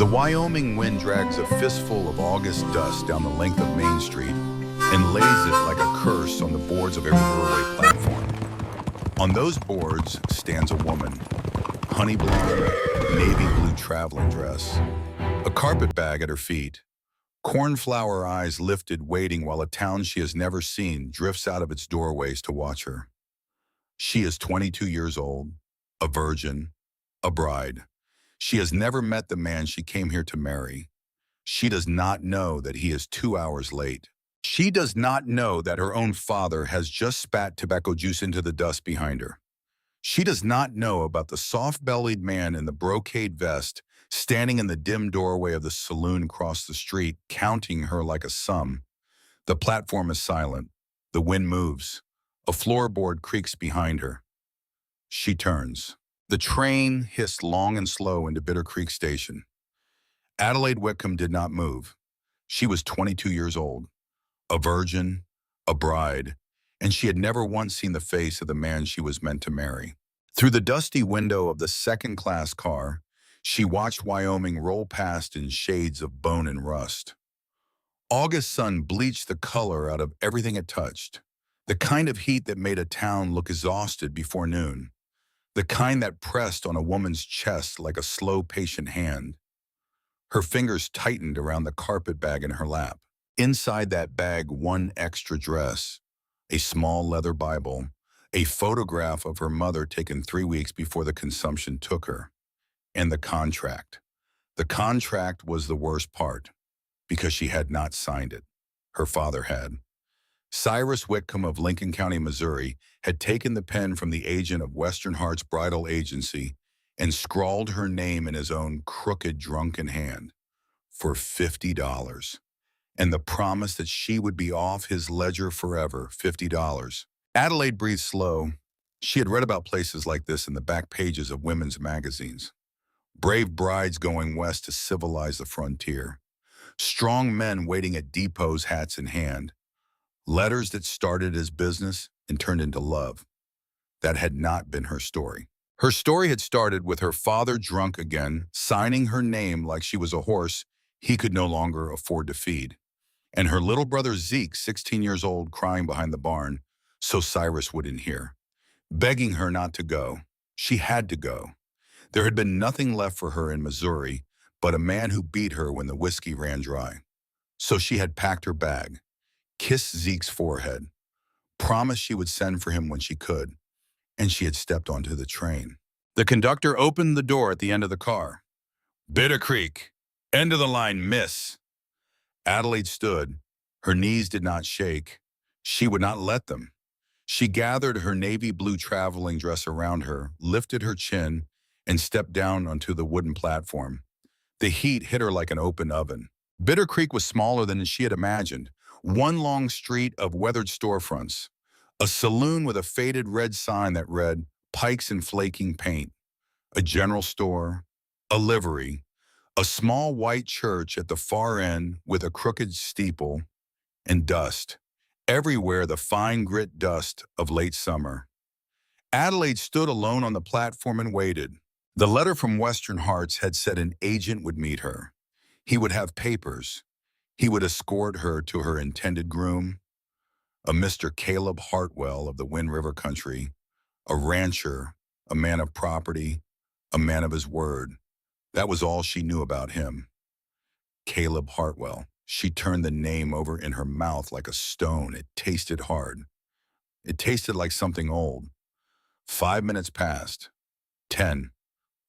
The Wyoming wind drags a fistful of August dust down the length of Main Street and lays it like a curse on the boards of every railway platform. On those boards stands a woman, honey blonde, navy blue traveling dress, a carpet bag at her feet, cornflower eyes lifted waiting while a town she has never seen drifts out of its doorways to watch her. She is 22 years old, a virgin, a bride. She has never met the man she came here to marry. She does not know that he is 2 hours late. She does not know that her own father has just spat tobacco juice into the dust behind her. She does not know about the soft-bellied man in the brocade vest standing in the dim doorway of the saloon across the street, counting her like a sum. The platform is silent. The wind moves. A floorboard creaks behind her. She turns. The train hissed long and slow into Bitter Creek Station. Adelaide Whitcomb did not move. She was 22 years old, a virgin, a bride, and she had never once seen the face of the man she was meant to marry. Through the dusty window of the second-class car, she watched Wyoming roll past in shades of bone and rust. August sun bleached the color out of everything it touched, the kind of heat that made a town look exhausted before noon, the kind that pressed on a woman's chest like a slow, patient hand. Her fingers tightened around the carpet bag in her lap. Inside that bag, one extra dress, a small leather Bible, a photograph of her mother taken 3 weeks before the consumption took her, and the contract. The contract was the worst part, because she had not signed it. Her father had. Cyrus Whitcomb of Lincoln County, Missouri, had taken the pen from the agent of Western Heart's bridal agency and scrawled her name in his own crooked, drunken hand for $50, and the promise that she would be off his ledger forever, $50. Adelaide breathed slow. She had read about places like this in the back pages of women's magazines. Brave brides going west to civilize the frontier. Strong men waiting at depots, hats in hand. Letters that started as business and turned into love. That had not been her story. Her story had started with her father drunk again, signing her name like she was a horse he could no longer afford to feed. And her little brother Zeke, 16 years old, crying behind the barn, so Cyrus wouldn't hear, begging her not to go. She had to go. There had been nothing left for her in Missouri but a man who beat her when the whiskey ran dry. So she had packed her bag, kissed Zeke's forehead, promised she would send for him when she could, and she had stepped onto the train. The conductor opened the door at the end of the car. Bitter Creek, end of the line, miss. Adelaide stood. Her knees did not shake. She would not let them. She gathered her navy blue traveling dress around her, lifted her chin, and stepped down onto the wooden platform. The heat hit her like an open oven. Bitter Creek was smaller than she had imagined. One long street of weathered storefronts. A saloon with a faded red sign that read, Pikes and Flaking Paint. A general store. A livery. A small white church at the far end with a crooked steeple. And dust. Everywhere the fine grit dust of late summer. Adelaide stood alone on the platform and waited. The letter from Western Hearts had said an agent would meet her. He would have papers. He would escort her to her intended groom, a Mr. Caleb Hartwell of the Wind River country, a rancher, a man of property, a man of his word. That was all she knew about him. Caleb Hartwell. She turned the name over in her mouth like a stone. It tasted hard. It tasted like something old. 5 minutes passed. 10.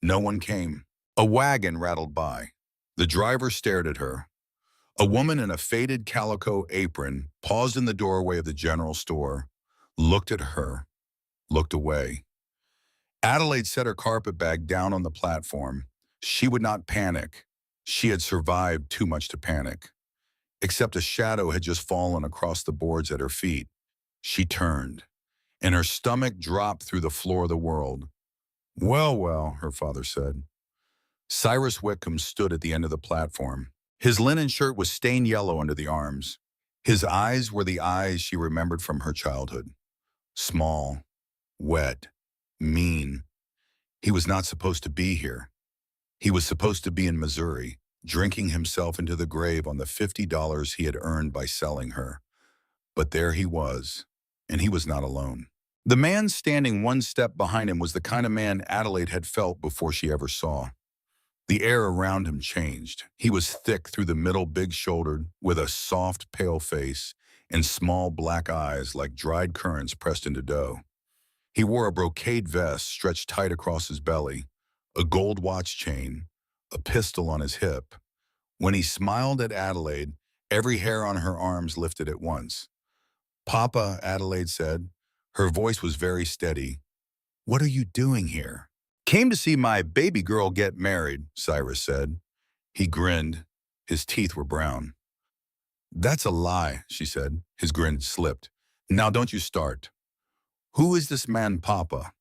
No one came. A wagon rattled by. The driver stared at her. A woman in a faded calico apron paused in the doorway of the general store, looked at her, looked away. Adelaide set her carpet bag down on the platform. She would not panic. She had survived too much to panic. Except a shadow had just fallen across the boards at her feet. She turned, and her stomach dropped through the floor of the world. Well, well, her father said. Cyrus Whitcomb stood at the end of the platform. His linen shirt was stained yellow under the arms. His eyes were the eyes she remembered from her childhood. Small, wet, mean. He was not supposed to be here. He was supposed to be in Missouri. drinking himself into the grave on the $50 he had earned by selling her. But there he was, and he was not alone. The man standing one step behind him was the kind of man Adelaide had felt before she ever saw. The air around him changed. He was thick through the middle, big-shouldered, with a soft, pale face and small black eyes like dried currants pressed into dough. He wore a brocade vest stretched tight across his belly, a gold watch chain, a pistol on his hip. When he smiled at Adelaide, every hair on her arms lifted at once. "Papa," Adelaide said. Her voice was very steady. "What are you doing here?" "Came to see my baby girl get married," Cyrus said. He grinned. His teeth were brown. "That's a lie," she said. His grin slipped. "Now don't you start. Who is this man, Papa?"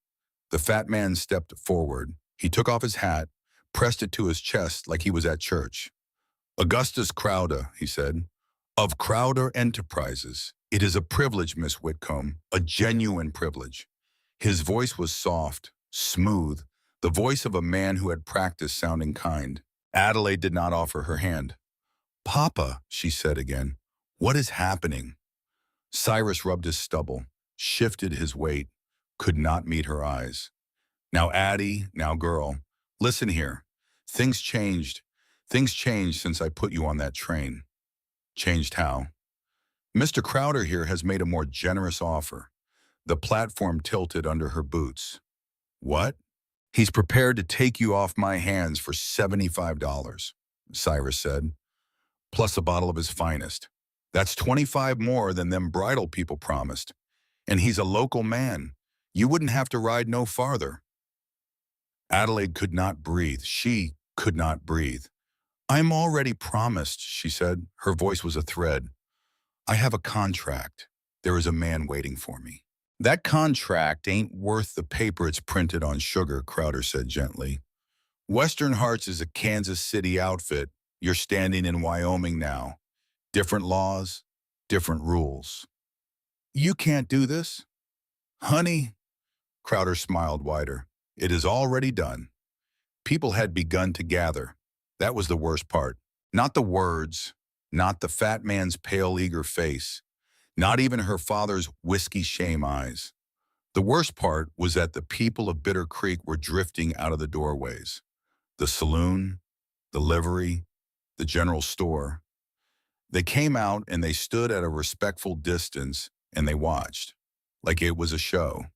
The fat man stepped forward. He took off his hat, pressed it to his chest like he was at church. "Augustus Crowder," he said, "of Crowder Enterprises. It is a privilege, Miss Whitcomb, a genuine privilege." His voice was soft, smooth, the voice of a man who had practiced sounding kind. Adelaide did not offer her hand. "Papa," she said again, "what is happening?" Cyrus rubbed his stubble, shifted his weight, could not meet her eyes. "Now, Addie, now, girl, listen here. Things changed. Things changed since I put you on that train." "Changed how?" "Mr. Crowder here has made a more generous offer." The platform tilted under her boots. "What?" "He's prepared to take you off my hands for $75, Cyrus said, "plus a bottle of his finest. That's 25 more than them bridal people promised. And he's a local man. You wouldn't have to ride no farther." Adelaide could not breathe. She could not breathe. "I'm already promised," she said. Her voice was a thread. "I have a contract. There is a man waiting for me." "That contract ain't worth the paper it's printed on, sugar," Crowder said gently. "Western Hearts is a Kansas City outfit. You're standing in Wyoming now. Different laws, different rules. You can't do this." "Honey," Crowder smiled wider, "it is already done." People had begun to gather. That was the worst part. Not the words, not the fat man's pale, eager face, not even her father's whiskey shame eyes. The worst part was that the people of Bitter Creek were drifting out of the doorways. The saloon, the livery, the general store. They came out and they stood at a respectful distance and they watched, like it was a show,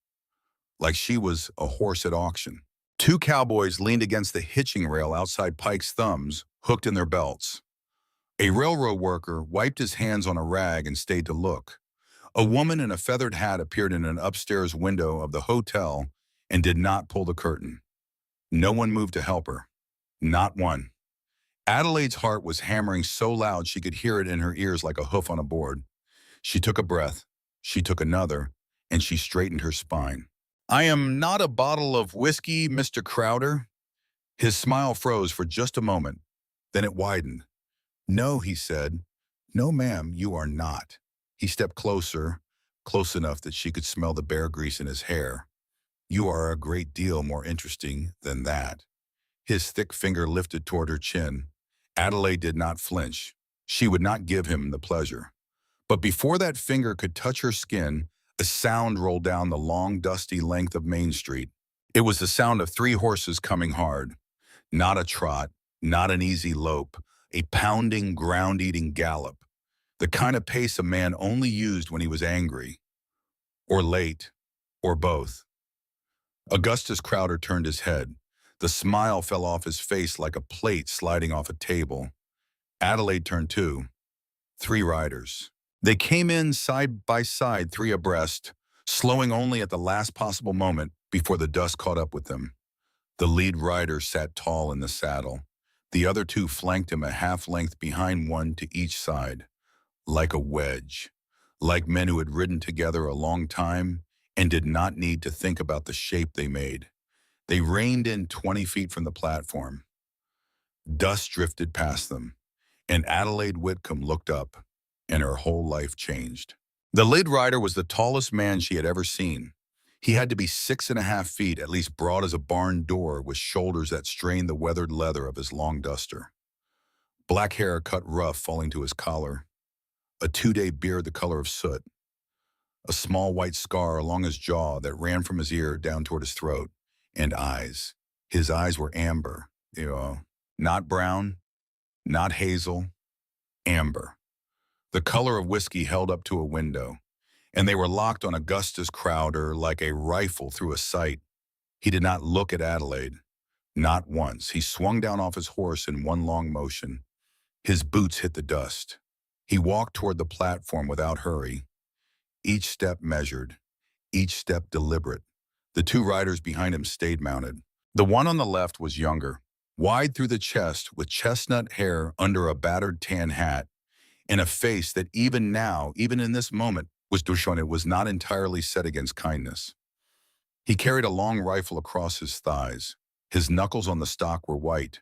like she was a horse at auction. Two cowboys leaned against the hitching rail outside Pike's Thumbs, hooked in their belts. A railroad worker wiped his hands on a rag and stayed to look. A woman in a feathered hat appeared in an upstairs window of the hotel and did not pull the curtain. No one moved to help her. Not one. Adelaide's heart was hammering so loud she could hear it in her ears like a hoof on a board. She took a breath. She took another, and she straightened her spine. "I am not a bottle of whiskey, Mr. Crowder." His smile froze for just a moment. Then it widened. "No," he said. "No, ma'am, you are not." He stepped closer, close enough that she could smell the bear grease in his hair. "You are a great deal more interesting than that." His thick finger lifted toward her chin. Adelaide did not flinch. She would not give him the pleasure. But before that finger could touch her skin, a sound rolled down the long, dusty length of Main Street. It was the sound of three horses coming hard. Not a trot, not an easy lope, a pounding, ground-eating gallop. The kind of pace a man only used when he was angry, or late, or both. Augustus Crowder turned his head. The smile fell off his face like a plate sliding off a table. Adelaide turned too. Three riders. They came in side by side, three abreast, slowing only at the last possible moment before the dust caught up with them. The lead rider sat tall in the saddle. The other two flanked him a half-length behind, one to each side, like a wedge, like men who had ridden together a long time and did not need to think about the shape they made. They reined in 20 feet from the platform. Dust drifted past them, and Adelaide Whitcomb looked up, and her whole life changed. The lead rider was the tallest man she had ever seen. He had to be 6.5 feet, at least broad as a barn door, with shoulders that strained the weathered leather of his long duster. Black hair cut rough falling to his collar, a 2-day beard the color of soot, a small white scar along his jaw that ran from his ear down toward his throat, and eyes. His eyes were amber, not brown, not hazel, amber. The color of whiskey held up to a window, and they were locked on Augustus Crowder like a rifle through a sight. He did not look at Adelaide, not once. He swung down off his horse in one long motion. His boots hit the dust. He walked toward the platform without hurry, each step measured, each step deliberate. The two riders behind him stayed mounted. The one on the left was younger, wide through the chest with chestnut hair under a battered tan hat, and a face that even now, even in this moment, was not entirely set against kindness. He carried a long rifle across his thighs. His knuckles on the stock were white.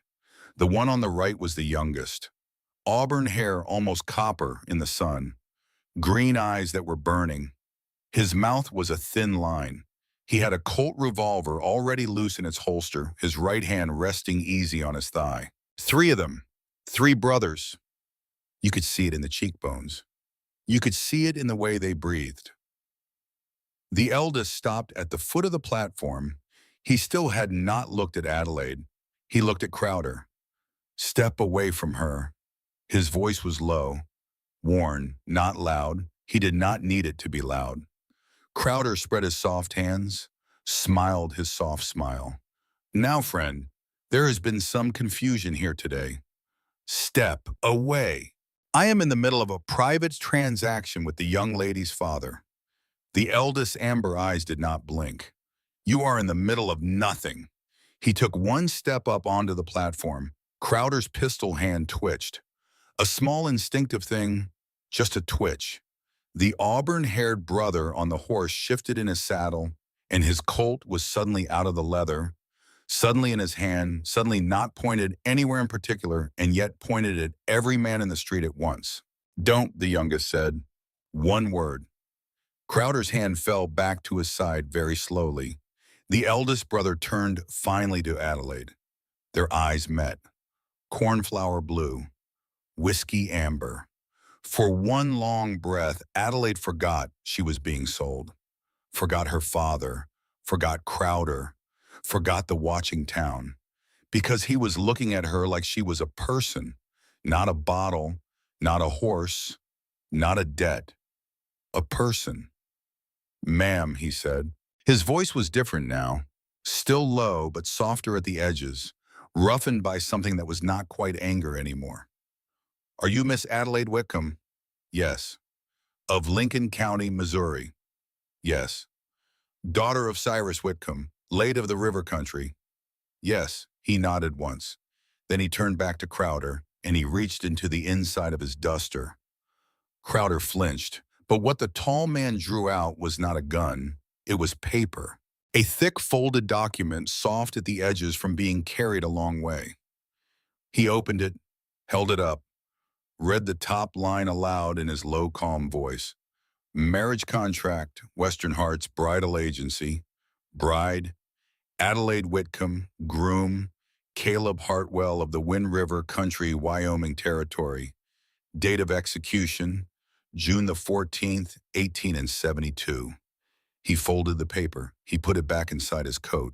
The one on the right was the youngest. Auburn hair almost copper in the sun. Green eyes that were burning. His mouth was a thin line. He had a Colt revolver already loose in its holster, his right hand resting easy on his thigh. 3 of them. 3 brothers. You could see it in the cheekbones. You could see it in the way they breathed. The eldest stopped at the foot of the platform. He still had not looked at Adelaide. He looked at Crowder. Step away from her. His voice was low, worn, not loud. He did not need it to be loud. Crowder spread his soft hands, smiled his soft smile. Now, friend, there has been some confusion here today. Step away. I am in the middle of a private transaction with the young lady's father. The eldest amber eyes did not blink. You are in the middle of nothing. He took one step up onto the platform. Crowder's pistol hand twitched. A small instinctive thing, just a twitch. The auburn-haired brother on the horse shifted in his saddle, and his Colt was suddenly out of the leather, suddenly in his hand, suddenly not pointed anywhere in particular, and yet pointed at every man in the street at once. Don't, the youngest said. One word. Crowder's hand fell back to his side very slowly. The eldest brother turned finally to Adelaide. Their eyes met. Cornflower blue. Whiskey amber. For one long breath, Adelaide forgot she was being sold. Forgot her father. Forgot Crowder. Forgot the watching town. Because he was looking at her like she was a person, not a bottle, not a horse, not a debt. A person. Ma'am, he said. His voice was different now, still low but softer at the edges, roughened by something that was not quite anger anymore. Are you Miss Adelaide Whitcomb? Yes. Of Lincoln County, Missouri? Yes. Daughter of Cyrus Whitcomb, late of the river country? Yes, he nodded once. Then he turned back to Crowder, and he reached into the inside of his duster. Crowder flinched, but what the tall man drew out was not a gun. It was paper. A thick folded document, soft at the edges from being carried a long way. He opened it, held it up, read the top line aloud in his low, calm voice. Marriage contract, Western Hearts Bridal Agency. Bride, Adelaide Whitcomb. Groom, Caleb Hartwell of the Wind River Country, Wyoming Territory. Date of execution, June the 14th, 1872. He folded the paper. He put it back inside his coat.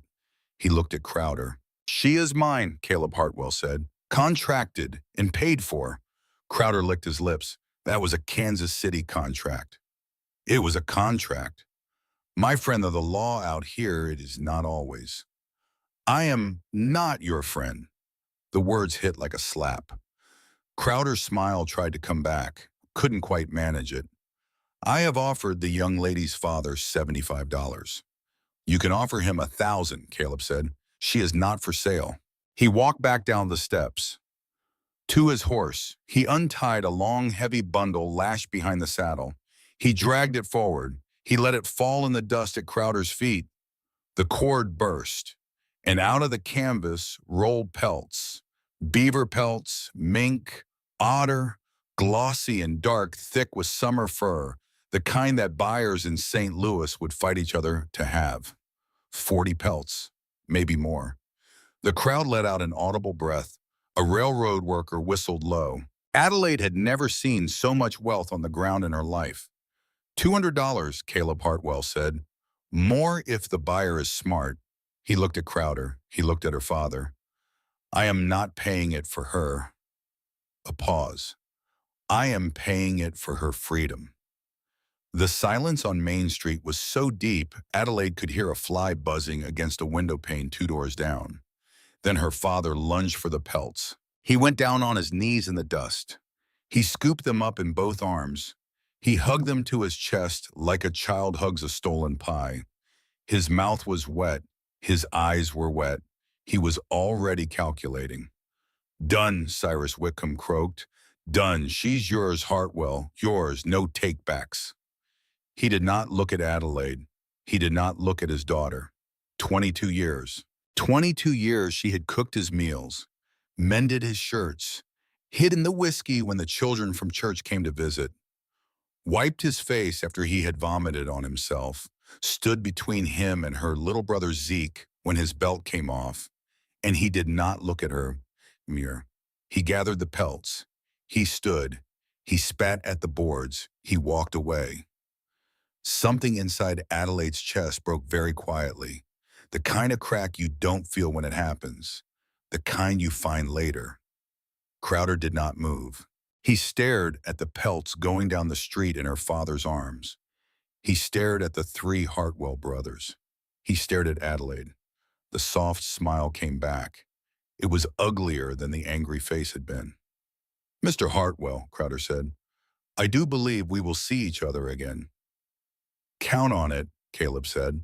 He looked at Crowder. She is mine, Caleb Hartwell said. Contracted and paid for. Crowder licked his lips. That was a Kansas City contract. It was a contract. My friend of the law out here, it is not always. I am not your friend. The words hit like a slap. Crowder's smile tried to come back, couldn't quite manage it. I have offered the young lady's father $75. You can offer him $1,000, Caleb said. She is not for sale. He walked back down the steps. To his horse, he untied a long, heavy bundle lashed behind the saddle. He dragged it forward. He let it fall in the dust at Crowder's feet. The cord burst, and out of the canvas rolled pelts. Beaver pelts, mink, otter, glossy and dark, thick with summer fur, the kind that buyers in St. Louis would fight each other to have. 40 pelts, maybe more. The crowd let out an audible breath. A railroad worker whistled low. Adelaide had never seen so much wealth on the ground in her life. $200, Caleb Hartwell said. More if the buyer is smart. He looked at Crowder. He looked at her father. I am not paying it for her. A pause. I am paying it for her freedom. The silence on Main Street was so deep, Adelaide could hear a fly buzzing against a window pane 2 doors down. Then her father lunged for the pelts. He went down on his knees in the dust. He scooped them up in both arms. He hugged them to his chest like a child hugs a stolen pie. His mouth was wet. His eyes were wet. He was already calculating. Done, Cyrus Wickham croaked. Done. She's yours, Hartwell. Yours. No takebacks. He did not look at Adelaide. He did not look at his daughter. 22 years. 22 years she had cooked his meals, mended his shirts, hidden the whiskey when the children from church came to visit, wiped his face after he had vomited on himself, stood between him and her little brother Zeke when his belt came off, and he did not look at her. Mirror. He gathered the pelts. He stood. He spat at the boards. He walked away. Something inside Adelaide's chest broke very quietly. The kind of crack you don't feel when it happens. The kind you find later. Crowder did not move. He stared at the pelts going down the street in her father's arms. He stared at the 3 Hartwell brothers. He stared at Adelaide. The soft smile came back. It was uglier than the angry face had been. Mr. Hartwell, Crowder said, I do believe we will see each other again. Count on it, Caleb said.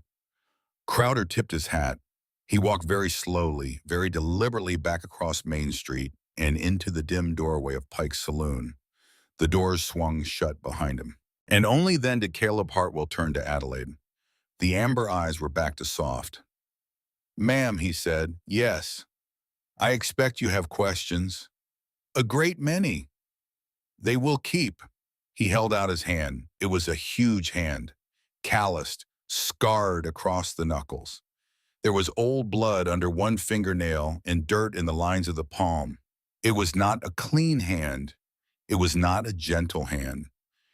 Crowder tipped his hat. He walked very slowly, very deliberately back across Main Street and into the dim doorway of Pike's saloon. The doors swung shut behind him. And only then did Caleb Hartwell turn to Adelaide. The amber eyes were back to soft. Ma'am, he said, yes. I expect you have questions. A great many. They will keep. He held out his hand. It was a huge hand, calloused, scarred across the knuckles. There was old blood under one fingernail and dirt in the lines of the palm. It was not a clean hand. It was not a gentle hand.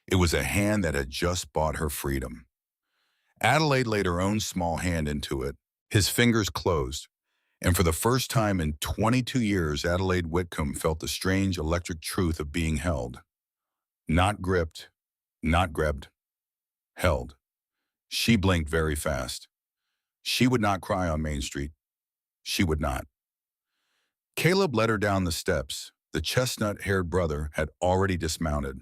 It was a hand that had just bought her freedom. Adelaide laid her own small hand into it. His fingers closed, and for the first time in 22 years, Adelaide Whitcomb felt the strange electric truth of being held. Not gripped, not grabbed, held. She blinked very fast. She would not cry on Main Street. She would not. Caleb led her down the steps. The chestnut-haired brother had already dismounted.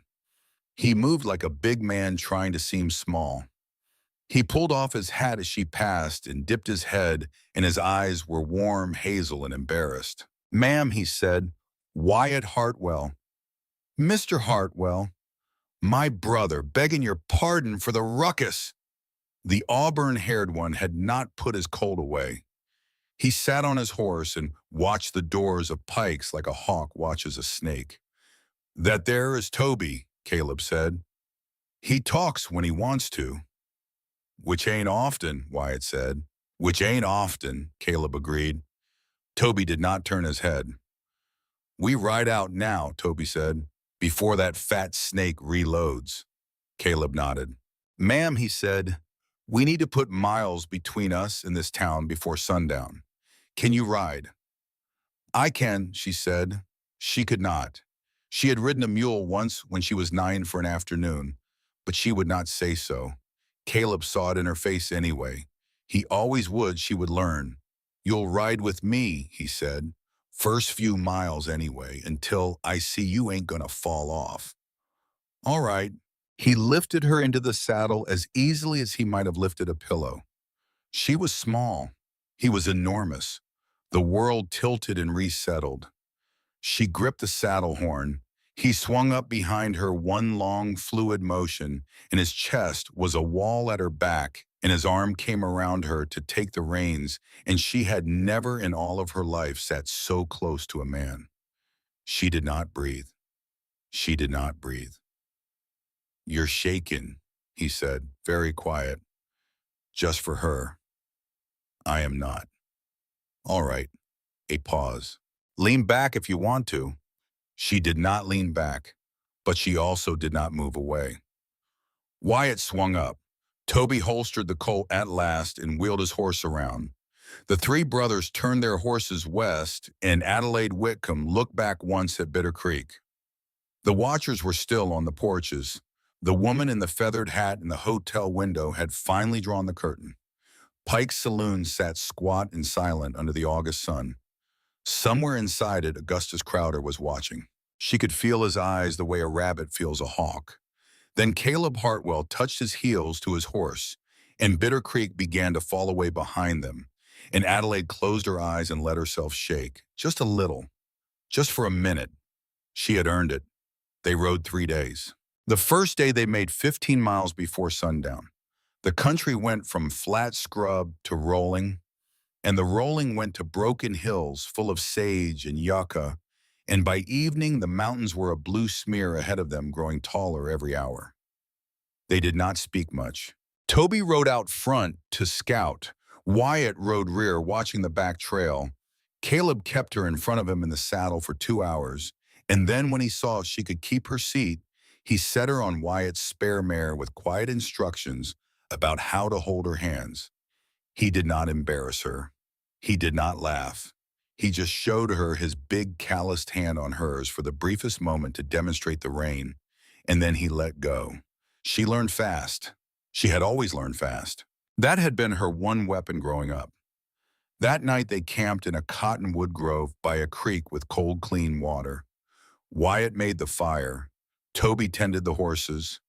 He moved like a big man trying to seem small. He pulled off his hat as she passed and dipped his head, and his eyes were warm, hazel, and embarrassed. Ma'am, he said, Wyatt Hartwell. Mr. Hartwell, my brother, begging your pardon for the ruckus. The auburn-haired one had not put his coat away. He sat on his horse and watched the doors of Pike's like a hawk watches a snake. That there is Toby, Caleb said. He talks when he wants to. Which ain't often, Wyatt said. Which ain't often, Caleb agreed. Toby did not turn his head. We ride out now, Toby said, before that fat snake reloads. Caleb nodded. Ma'am, he said, we need to put miles between us and this town before sundown. Can you ride? I can, she said. She could not. She had ridden a mule once when she was 9 for an afternoon, but she would not say so. Caleb saw it in her face anyway. He always would, she would learn. You'll ride with me, he said. First few miles anyway, until I see you ain't gonna fall off. All right. He lifted her into the saddle as easily as he might have lifted a pillow. She was small. He was enormous. The world tilted and resettled. She gripped the saddle horn. He swung up behind her one long, fluid motion, and his chest was a wall at her back, and his arm came around her to take the reins, and she had never in all of her life sat so close to a man. She did not breathe. She did not breathe. You're shaken, he said, very quiet. Just for her. I am not. All right. A pause. Lean back if you want to." She did not lean back, but she also did not move away. Wyatt swung up. Toby holstered the Colt at last and wheeled his horse around. The three brothers turned their horses west, and Adelaide Whitcomb looked back once at Bitter Creek. The watchers were still on the porches. The woman in the feathered hat in the hotel window had finally drawn the curtain. Pike's saloon sat squat and silent under the August sun. Somewhere inside it, Augustus Crowder was watching. She could feel his eyes the way a rabbit feels a hawk. Then Caleb Hartwell touched his heels to his horse, and Bitter Creek began to fall away behind them, and Adelaide closed her eyes and let herself shake, just a little, just for a minute. She had earned it. They rode 3 days. The first day they made 15 miles before sundown. The country went from flat scrub to rolling, and the rolling went to broken hills full of sage and yucca, and by evening the mountains were a blue smear ahead of them, growing taller every hour. They did not speak much. Toby rode out front to scout. Wyatt rode rear, watching the back trail. Caleb kept her in front of him in the saddle for 2 hours, and then when he saw she could keep her seat, he set her on Wyatt's spare mare with quiet instructions about how to hold her hands. He did not embarrass her. He did not laugh. He just showed her his big calloused hand on hers for the briefest moment to demonstrate the rein, and then he let go. She learned fast. She had always learned fast. That had been her one weapon growing up. That night they camped in a cottonwood grove by a creek with cold, clean water. Wyatt made the fire. Toby tended the horses.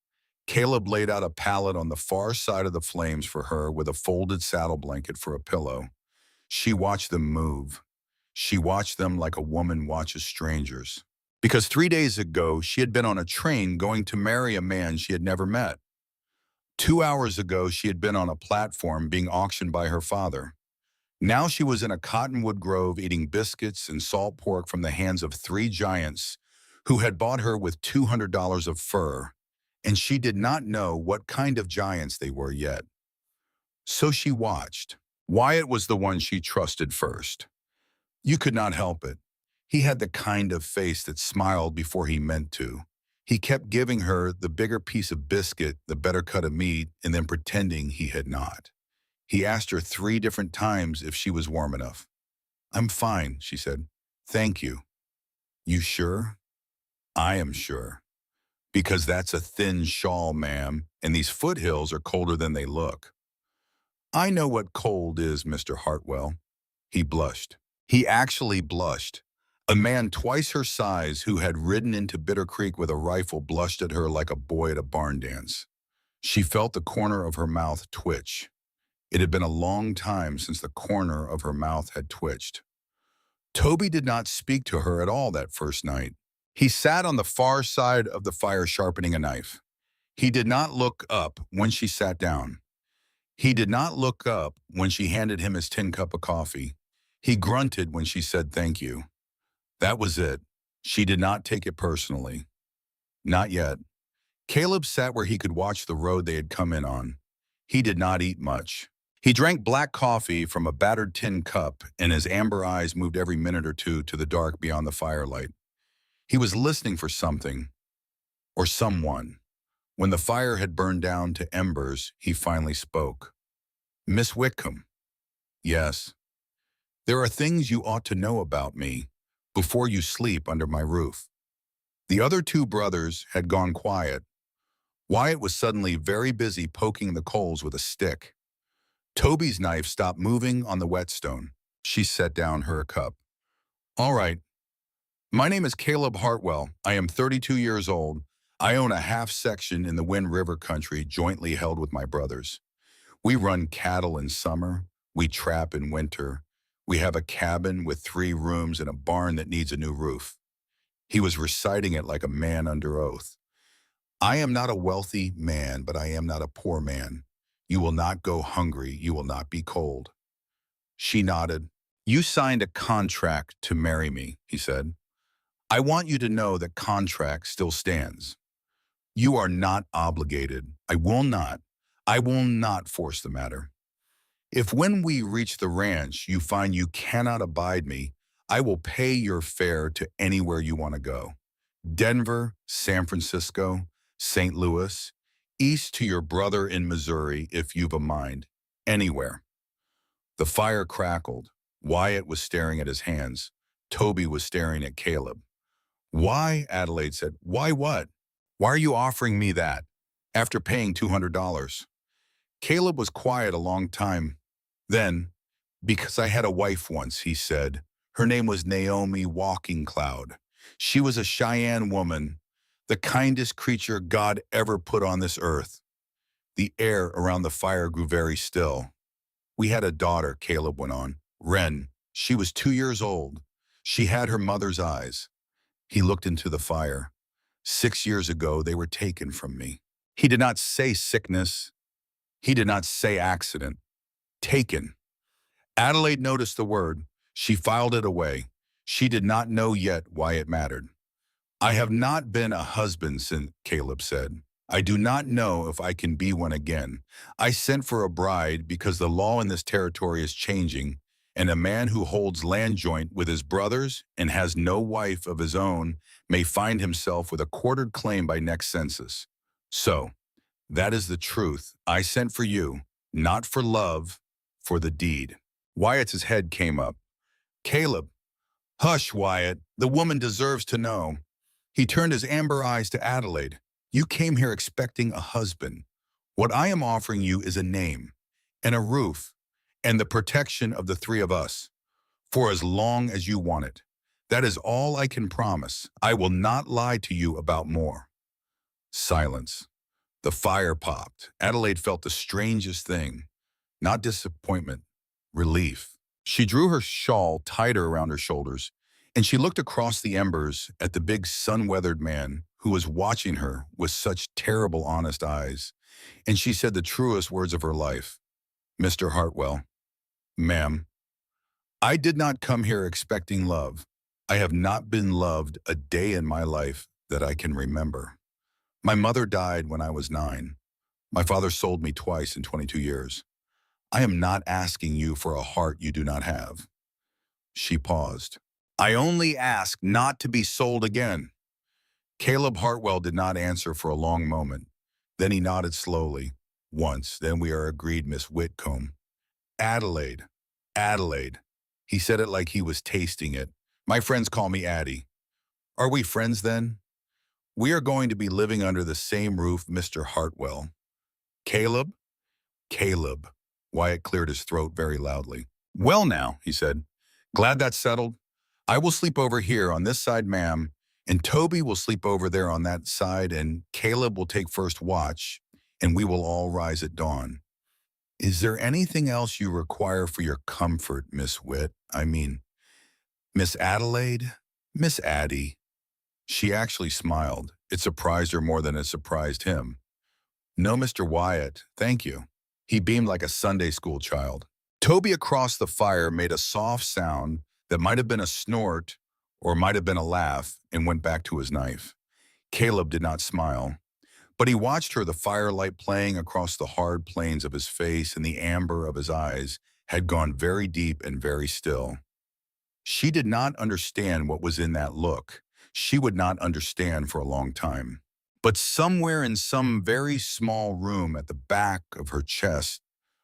Caleb laid out a pallet on the far side of the flames for her with a folded saddle blanket for a pillow. She watched them move. She watched them like a woman watches strangers. Because 3 days ago, she had been on a train going to marry a man she had never met. 2 hours ago, she had been on a platform being auctioned by her father. Now she was in a cottonwood grove eating biscuits and salt pork from the hands of 3 giants who had bought her with $200 of fur, and she did not know what kind of giants they were yet. So she watched. Wyatt was the one she trusted first. You could not help it. He had the kind of face that smiled before he meant to. He kept giving her the bigger piece of biscuit, the better cut of meat, and then pretending he had not. He asked her 3 different times if she was warm enough. "I'm fine," she said. "Thank you." "You sure?" "I am sure. Because that's a thin shawl, ma'am, and these foothills are colder than they look." "I know what cold is, Mr. Hartwell." He blushed. He actually blushed. A man twice her size who had ridden into Bitter Creek with a rifle blushed at her like a boy at a barn dance. She felt the corner of her mouth twitch. It had been a long time since the corner of her mouth had twitched. Toby did not speak to her at all that first night. He sat on the far side of the fire sharpening a knife. He did not look up when she sat down. He did not look up when she handed him his tin cup of coffee. He grunted when she said thank you. That was it. She did not take it personally. Not yet. Caleb sat where he could watch the road they had come in on. He did not eat much. He drank black coffee from a battered tin cup, and his amber eyes moved every minute or two to the dark beyond the firelight. He was listening for something, or someone. When the fire had burned down to embers, he finally spoke. "Miss Whitcomb." "Yes." "There are things you ought to know about me before you sleep under my roof." The other 2 brothers had gone quiet. Wyatt was suddenly very busy poking the coals with a stick. Toby's knife stopped moving on the whetstone. She set down her cup. "All right. My name is Caleb Hartwell. I am 32 years old. I own a half section in the Wind River country jointly held with my brothers. We run cattle in summer. We trap in winter. We have a cabin with 3 rooms and a barn that needs a new roof." He was reciting it like a man under oath. "I am not a wealthy man, but I am not a poor man. You will not go hungry. You will not be cold." She nodded. "You signed a contract to marry me," he said. "I want you to know that contract still stands. You are not obligated. I will not force the matter. If when we reach the ranch you find you cannot abide me, I will pay your fare to anywhere you want to go. Denver, San Francisco, St. Louis, east to your brother in Missouri if you've a mind. Anywhere. The fire crackled. Wyatt was staring at his hands. Toby was staring at Caleb. Why? Adelaide said. Why what? Why are you offering me that? After paying $200. Caleb was quiet a long time. Then, because I had a wife once, he said. Her name was Naomi Walking Cloud. She was a Cheyenne woman, the kindest creature God ever put on this earth. The air around the fire grew very still. We had a daughter, Caleb went on. Wren. She was 2 years old. She had her mother's eyes. He looked into the fire. 6 years ago, they were taken from me. He did not say sickness. He did not say accident. Taken. Adelaide noticed the word. She filed it away. She did not know yet why it mattered. I have not been a husband since, Caleb said. I do not know if I can be one again. I sent for a bride because the law in this territory is changing, and a man who holds land joint with his brothers and has no wife of his own may find himself with a quartered claim by next census. So, that is the truth. I sent for you, not for love, for the deed. Wyatt's head came up. Caleb. Hush, Wyatt. The woman deserves to know. He turned his amber eyes to Adelaide. You came here expecting a husband. What I am offering you is a name, and a roof, and the protection of the three of us, for as long as you want it. That is all I can promise. I will not lie to you about more. Silence. The fire popped. Adelaide felt the strangest thing. Not disappointment, relief. She drew her shawl tighter around her shoulders, and she looked across the embers at the big sun-weathered man who was watching her with such terrible honest eyes. And she said the truest words of her life. Mr. Hartwell, ma'am, I did not come here expecting love. I have not been loved a day in my life that I can remember. My mother died when I was 9. My father sold me twice in 22 years. I am not asking you for a heart you do not have. She paused. I only ask not to be sold again. Caleb Hartwell did not answer for a long moment. Then he nodded slowly. Once, then we are agreed, Miss Whitcomb. Adelaide. Adelaide. He said it like he was tasting it. My friends call me Addie. Are we friends then? We are going to be living under the same roof, Mr. Hartwell. Caleb? Caleb. Wyatt cleared his throat very loudly. Well now, he said. Glad that's settled. I will sleep over here on this side, ma'am, and Toby will sleep over there on that side, and Caleb will take first watch, and we will all rise at dawn. Is there anything else you require for your comfort, Miss Miss Adelaide? Miss Addie? She actually smiled. It surprised her more than it surprised him. No, Mr. Wyatt, thank you. He beamed like a Sunday school child. Toby across the fire made a soft sound that might have been a snort or might have been a laugh and went back to his knife. Caleb did not smile, but he watched her. The firelight playing across the hard planes of his face and the amber of his eyes had gone very deep and very still. She did not understand what was in that look. She would not understand for a long time. But somewhere in some very small room at the back of her chest,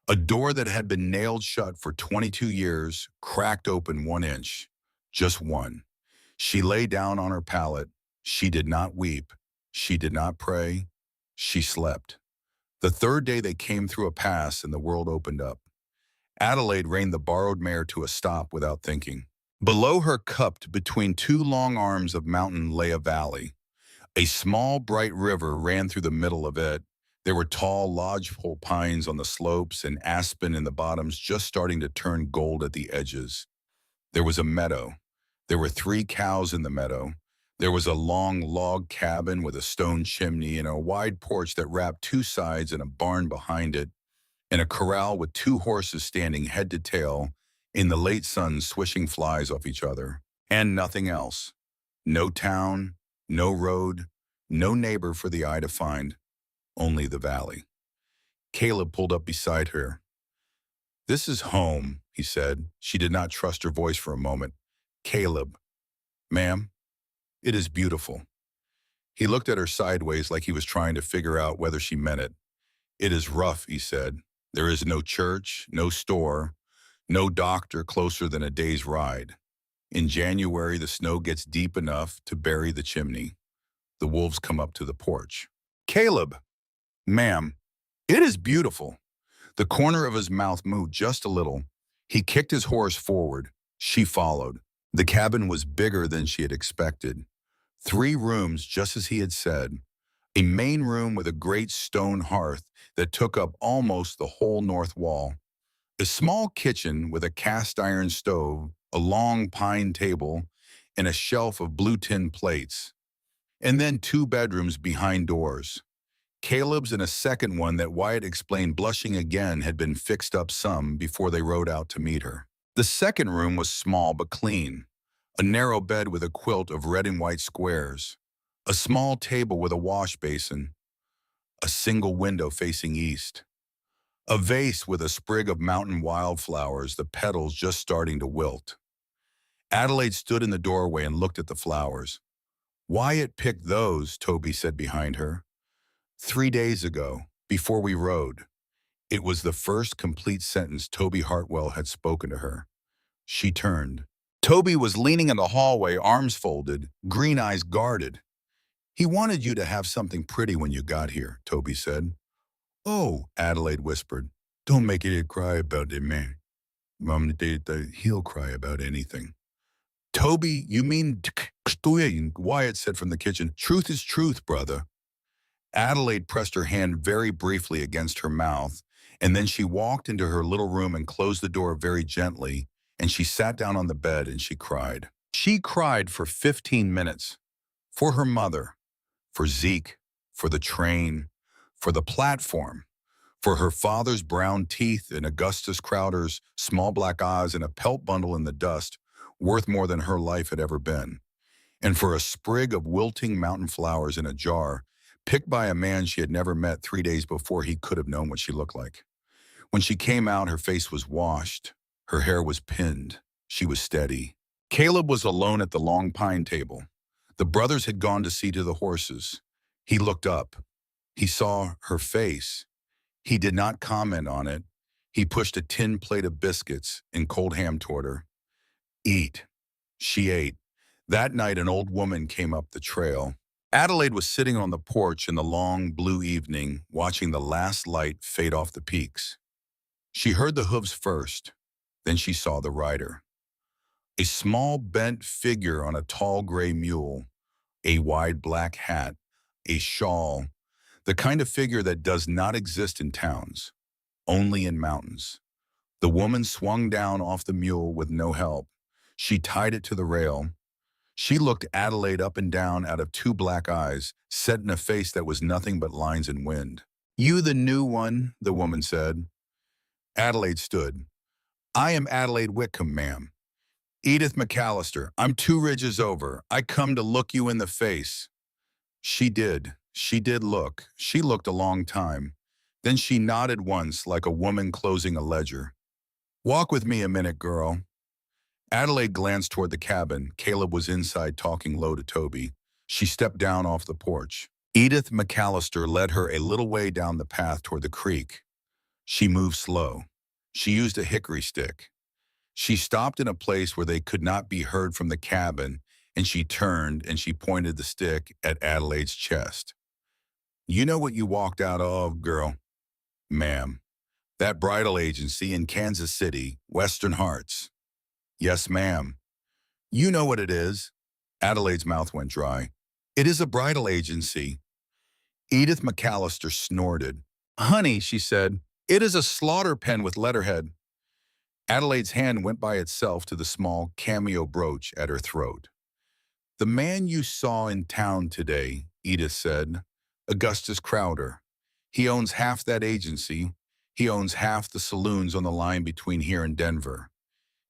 a door that had been nailed shut for 22 years cracked open 1 inch. Just one. She lay down on her pallet. She did not weep. She did not pray. She slept. The third day they came through a pass and the world opened up. Adelaide reined the borrowed mare to a stop without thinking. Below her, cupped between 2 long arms of mountain, lay a valley. A small, bright river ran through the middle of it. There were tall lodgepole pines on the slopes and aspen in the bottoms just starting to turn gold at the edges. There was a meadow. There were 3 cows in the meadow. There was a long log cabin with a stone chimney and a wide porch that wrapped 2 sides and a barn behind it, and a corral with 2 horses standing head to tail in the late sun swishing flies off each other. And nothing else. No town, no road, no neighbor for the eye to find, only the valley. Caleb pulled up beside her. This is home, he said. She did not trust her voice for a moment. Caleb, ma'am, it is beautiful. He looked at her sideways like he was trying to figure out whether she meant it. It is rough, he said. There is no church, no store, no doctor closer than a day's ride. In January, the snow gets deep enough to bury the chimney. The wolves come up to the porch. Caleb, ma'am, it is beautiful. The corner of his mouth moved just a little. He kicked his horse forward. She followed. The cabin was bigger than she had expected. 3 rooms, just as he had said. A main room with a great stone hearth that took up almost the whole north wall. A small kitchen with a cast iron stove, a long pine table, and a shelf of blue tin plates. And then 2 bedrooms behind doors. Caleb's and a second one that Wyatt explained, blushing again, had been fixed up some before they rode out to meet her. The second room was small but clean. A narrow bed with a quilt of red and white squares. A small table with a wash basin. A single window facing east. A vase with a sprig of mountain wildflowers, the petals just starting to wilt. Adelaide stood in the doorway and looked at the flowers. Wyatt picked those, Toby said behind her. 3 days ago, before we rode. It was the first complete sentence Toby Hartwell had spoken to her. She turned. Toby was leaning in the hallway, arms folded, green eyes guarded. He wanted you to have something pretty when you got here, Toby said. Oh, Adelaide whispered. Don't make it cry about it, man. Mom, he'll cry about anything. Toby, you mean, Wyatt said from the kitchen. Truth is truth, brother. Adelaide pressed her hand very briefly against her mouth, and then she walked into her little room and closed the door very gently, and she sat down on the bed and she cried. She cried for 15 minutes. For her mother, for Zeke, for the train, for the platform, for her father's brown teeth and Augustus Crowder's small black eyes and a pelt bundle in the dust, worth more than her life had ever been, and for a sprig of wilting mountain flowers in a jar, picked by a man she had never met 3 days before he could have known what she looked like. When she came out, her face was washed. Her hair was pinned. She was steady. Caleb was alone at the long pine table. The brothers had gone to see to the horses. He looked up. He saw her face. He did not comment on it. He pushed a tin plate of biscuits and cold ham toward her. Eat. She ate. That night, an old woman came up the trail. Adelaide was sitting on the porch in the long blue evening, watching the last light fade off the peaks. She heard the hooves first, then she saw the rider. A small bent figure on a tall gray mule, a wide black hat, a shawl, the kind of figure that does not exist in towns, only in mountains. The woman swung down off the mule with no help. She tied it to the rail. She looked Adelaide up and down out of 2 black eyes, set in a face that was nothing but lines and wind. You the new one, the woman said. Adelaide stood. I am Adelaide Whitcomb, ma'am. Edith McAllister, I'm 2 ridges over. I come to look you in the face. She did. She did look. She looked a long time. Then she nodded once like a woman closing a ledger. Walk with me a minute, girl. Adelaide glanced toward the cabin. Caleb was inside talking low to Toby. She stepped down off the porch. Edith McAllister led her a little way down the path toward the creek. She moved slow. She used a hickory stick. She stopped in a place where they could not be heard from the cabin, and she turned and she pointed the stick at Adelaide's chest. You know what you walked out of, girl? Ma'am. That bridal agency in Kansas City, Western Hearts. Yes, ma'am. You know what it is. Adelaide's mouth went dry. It is a bridal agency. Edith McAllister snorted. Honey, she said, it is a slaughter pen with letterhead. Adelaide's hand went by itself to the small cameo brooch at her throat. The man you saw in town today, Edith said, Augustus Crowder. He owns half that agency. He owns half the saloons on the line between here and Denver.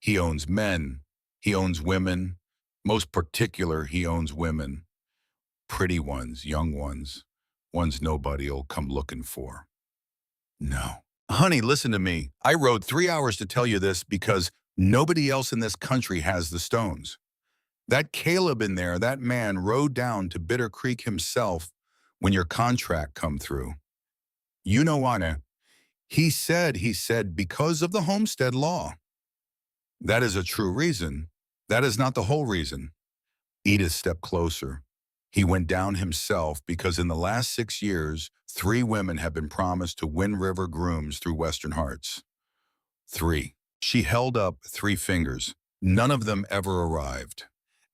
He owns men. He owns women. Most particular, he owns women. Pretty ones, young ones. Ones nobody'll come looking for. No. Honey, listen to me. I rode 3 hours to tell you this because Nobody else in this country has the stones. That Caleb in there, that man rode down to Bitter Creek himself when your contract come through. You know why? He said, because of the homestead law. That is a true reason. That is not the whole reason. Edith stepped closer. He went down himself because in the last 6 years, 3 women have been promised to Wind River grooms through Western Hearts. 3. She held up 3 fingers. None of them ever arrived.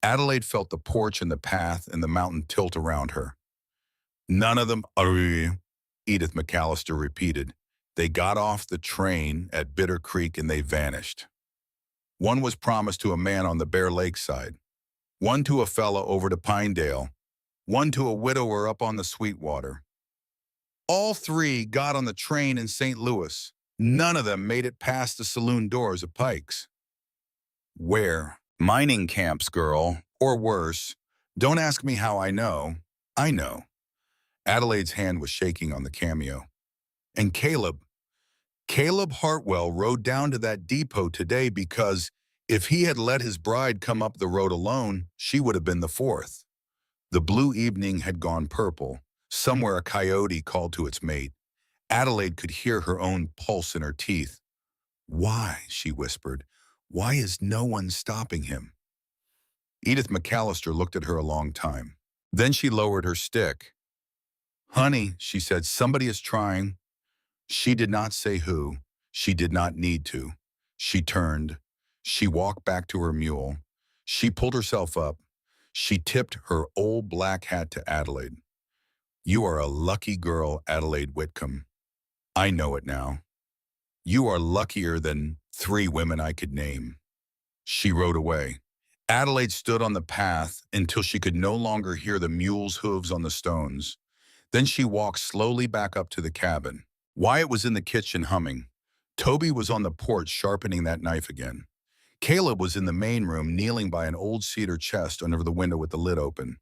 Adelaide felt the porch and the path and the mountain tilt around her. None of them, Edith McAllister repeated. They got off the train at Bitter Creek and they vanished. One was promised to a man on the Bear Lake side, one to a fellow over to Pinedale, one to a widower up on the Sweetwater. All 3 got on the train in St. Louis. None of them made it past the saloon doors of Pike's. Where? Mining camps, girl, or worse. Don't ask me how I know. I know. Adelaide's hand was shaking on the cameo. And Caleb Hartwell rode down to that depot today because if he had let his bride come up the road alone, she would have been the 4th. The blue evening had gone purple. Somewhere a coyote called to its mate. Adelaide could hear her own pulse in her teeth. Why, she whispered, why is no one stopping him? Edith McAllister looked at her a long time. Then she lowered her stick. Honey, she said, somebody is trying. She did not say who. She did not need to. She turned. She walked back to her mule. She pulled herself up. She tipped her old black hat to Adelaide. You are a lucky girl, Adelaide Whitcomb. I know it now. You are luckier than 3 women I could name. She rode away. Adelaide stood on the path until she could no longer hear the mule's hooves on the stones. Then she walked slowly back up to the cabin. Wyatt was in the kitchen humming. Toby was on the porch sharpening that knife again. Caleb was in the main room kneeling by an old cedar chest under the window with the lid open.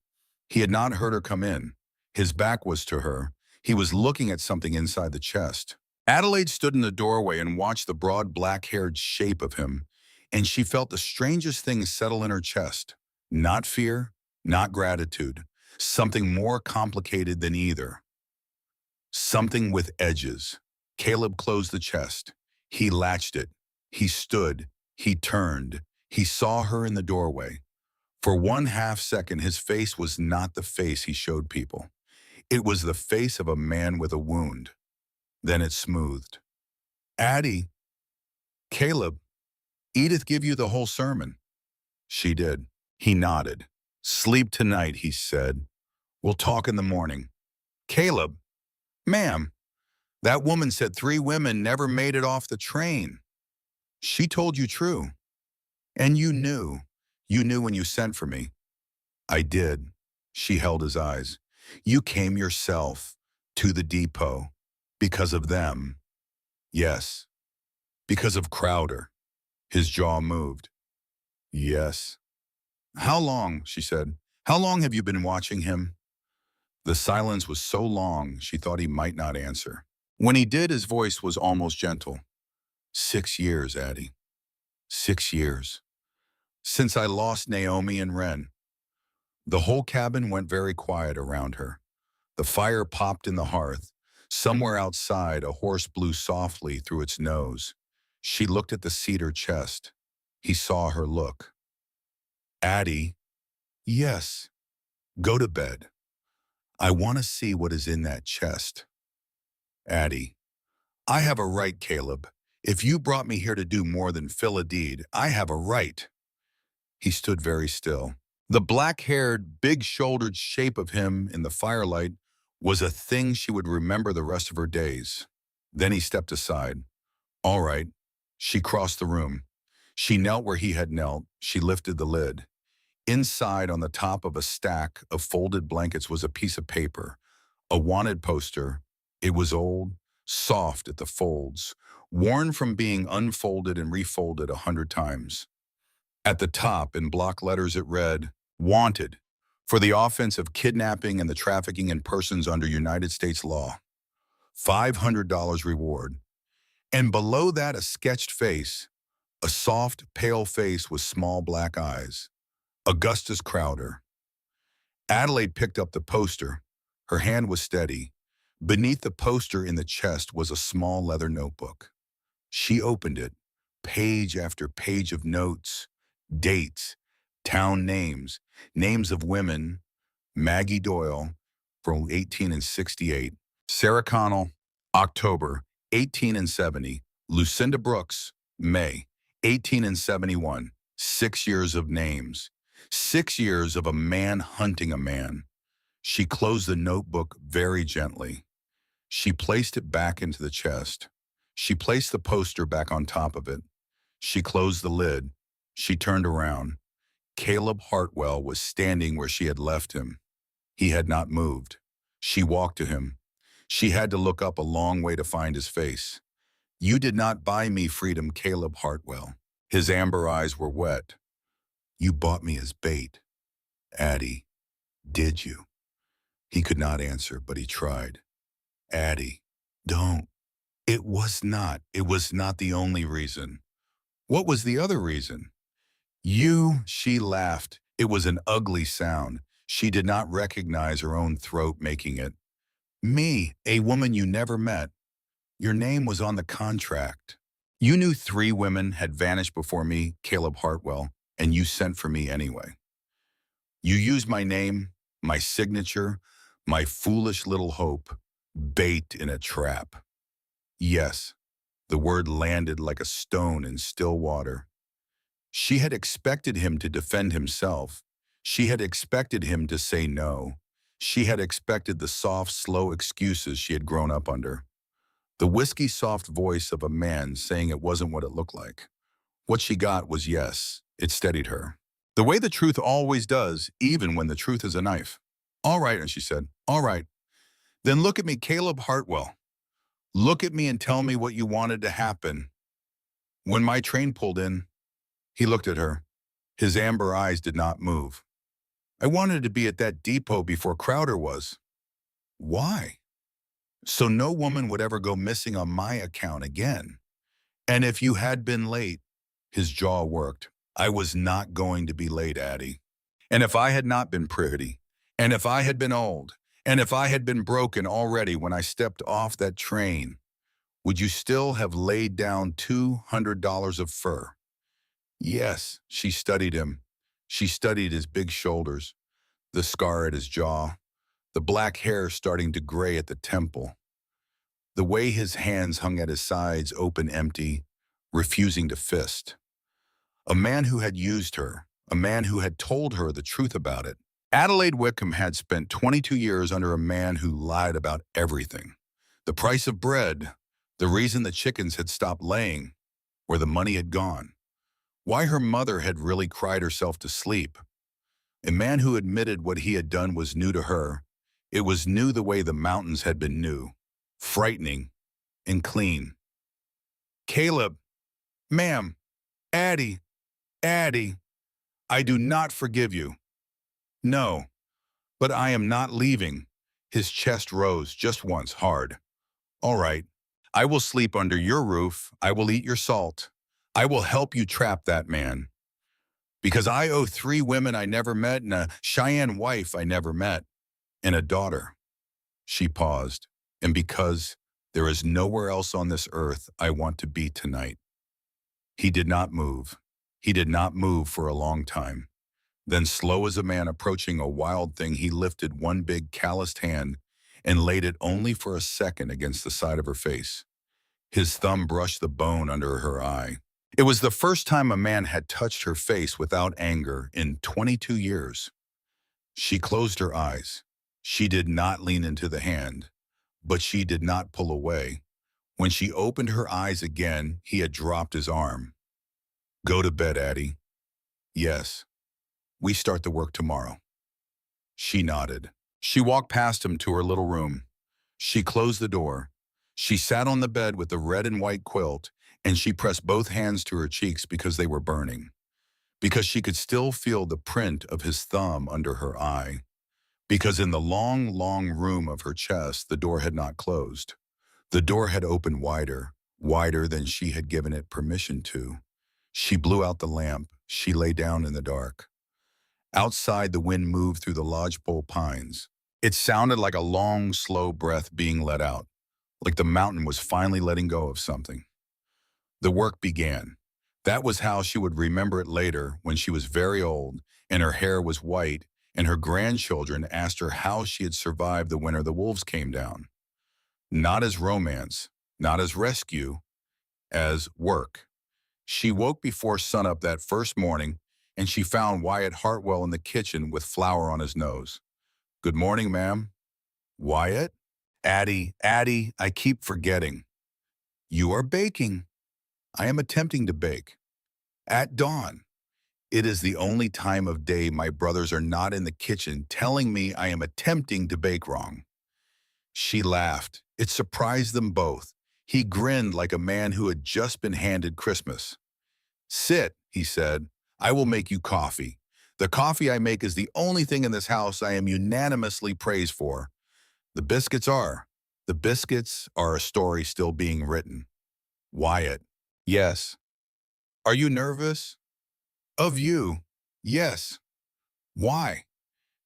He had not heard her come in. His back was to her. He was looking at something inside the chest. Adelaide stood in the doorway and watched the broad black-haired shape of him, and she felt the strangest thing settle in her chest. Not fear, not gratitude. Something more complicated than either. Something with edges. Caleb closed the chest. He latched it. He stood. He turned. He saw her in the doorway. For 1/2 second, his face was not the face he showed people. It was the face of a man with a wound. Then it smoothed. Addie, Caleb, Edith give you the whole sermon. She did. He nodded. Sleep tonight, he said. We'll talk in the morning. Caleb, ma'am, that woman said 3 women never made it off the train. She told you true. And you knew. You knew when you sent for me. I did. She held his eyes. You came yourself to the depot because of them. Yes. Because of Crowder. His jaw moved. Yes. How long, she said. How long have you been watching him? The silence was so long, she thought he might not answer. When he did, his voice was almost gentle. 6 years, Addie. 6 years. Since I lost Naomi and Wren. The whole cabin went very quiet around her. The fire popped in the hearth. Somewhere outside, a horse blew softly through its nose. She looked at the cedar chest. He saw her look. Addie, yes, go to bed. I want to see what is in that chest. Addie, I have a right, Caleb. If you brought me here to do more than fill a deed, I have a right. He stood very still. The black-haired, big-shouldered shape of him in the firelight was a thing she would remember the rest of her days. Then he stepped aside. All right. She crossed the room. She knelt where he had knelt. She lifted the lid. Inside, on the top of a stack of folded blankets, was a piece of paper, a wanted poster. It was old, soft at the folds, worn from being unfolded and refolded 100 times. At the top, in block letters, it read, Wanted, for the offense of kidnapping and the trafficking in persons under United States law. $500 reward. And below that, a sketched face, A soft, pale face with small black eyes. Augustus Crowder. Adelaide picked up the poster. Her hand was steady. Beneath the poster in the chest was a small leather notebook. She opened it. Page after page of notes, dates, town names, names of women. Maggie Doyle, from 1868. Sarah Connell, October, 1870. Lucinda Brooks, May, 1871. 6 years of names. 6 years of a man hunting a man. She closed the notebook very gently. She placed it back into the chest. She placed the poster back on top of it. She closed the lid. She turned around. Caleb Hartwell was standing where she had left him. He had not moved. She walked to him. She had to look up a long way to find his face. "You did not buy me freedom, Caleb Hartwell." His amber eyes were wet. "You bought me as bait. Addie, did you?" He could not answer, but he tried. "Addie, don't." It was not. It was not the only reason. What was the other reason? "You," she laughed. It was an ugly sound. She did not recognize her own throat making it. "Me, a woman you never met. Your name was on the contract. You knew 3 women had vanished before me, Caleb Hartwell, and you sent for me anyway. You used my name, my signature, my foolish little hope, bait in a trap." Yes, the word landed like a stone in still water. She had expected him to defend himself. She had expected him to say no. She had expected the soft, slow excuses she had grown up under. The whiskey-soft voice of a man saying it wasn't what it looked like. What she got was yes. It steadied her. The way the truth always does, even when the truth is a knife. "All right," and she said, "all right. Then look at me, Caleb Hartwell. Look at me and tell me what you wanted to happen." When my train pulled in, he looked at her. His amber eyes did not move. "I wanted to be at that depot before Crowder was." "Why?" "So no woman would ever go missing on my account again. And if you had been late," his jaw worked, "I was not going to be late, Addie. And if I had not been pretty, and if I had been old, and if I had been broken already when I stepped off that train, would you still have laid down $200 of fur?" Yes, she studied him. She studied his big shoulders, the scar at his jaw, the black hair starting to gray at the temple, the way his hands hung at his sides, open, empty, refusing to fist. A man who had used her, a man who had told her the truth about it. Adelaide Wickham had spent 22 years under a man who lied about everything. The price of bread, the reason the chickens had stopped laying, where the money had gone, why her mother had really cried herself to sleep. A man who admitted what he had done was new to her. It was new the way the mountains had been new, frightening and clean. "Caleb, ma'am, Addie, Addie, I do not forgive you." "No, but I am not leaving." His chest rose just once, hard. "All right, I will sleep under your roof. I will eat your salt. I will help you trap that man. Because I owe 3 women I never met and a Cheyenne wife I never met and a daughter." She paused. "And because there is nowhere else on this earth I want to be tonight." He did not move. He did not move for a long time. Then, slow as a man approaching a wild thing, he lifted one big calloused hand and laid it only for a second against the side of her face. His thumb brushed the bone under her eye. It was the first time a man had touched her face without anger in 22 years. She closed her eyes. She did not lean into the hand, but she did not pull away. When she opened her eyes again, he had dropped his arm. "Go to bed, Addie." "Yes. We start the work tomorrow." She nodded. She walked past him to her little room. She closed the door. She sat on the bed with the red and white quilt, and she pressed both hands to her cheeks because they were burning, because she could still feel the print of his thumb under her eye, because in the long, long room of her chest, the door had not closed. The door had opened wider, wider than she had given it permission to. She blew out the lamp. She lay down in the dark. Outside, the wind moved through the lodgepole pines. It sounded like a long, slow breath being let out, like the mountain was finally letting go of something. The work began. That was how she would remember it later when she was very old and her hair was white and her grandchildren asked her how she had survived the winter the wolves came down. Not as romance, not as rescue, as work. She woke before sunup that first morning and she found Wyatt Hartwell in the kitchen with flour on his nose. "Good morning, ma'am." "Wyatt?" Addie, I keep forgetting." "You are baking." "I am attempting to bake." "At dawn." "It is the only time of day my brothers are not in the kitchen telling me I am attempting to bake wrong." She laughed. It surprised them both. He grinned like a man who had just been handed Christmas. "Sit," he said. "I will make you coffee. The coffee I make is the only thing in this house I am unanimously praised for. The biscuits are. The biscuits are a story still being written." "Wyatt." "Yes." "Are you nervous?" "Of you." "Yes." "Why?"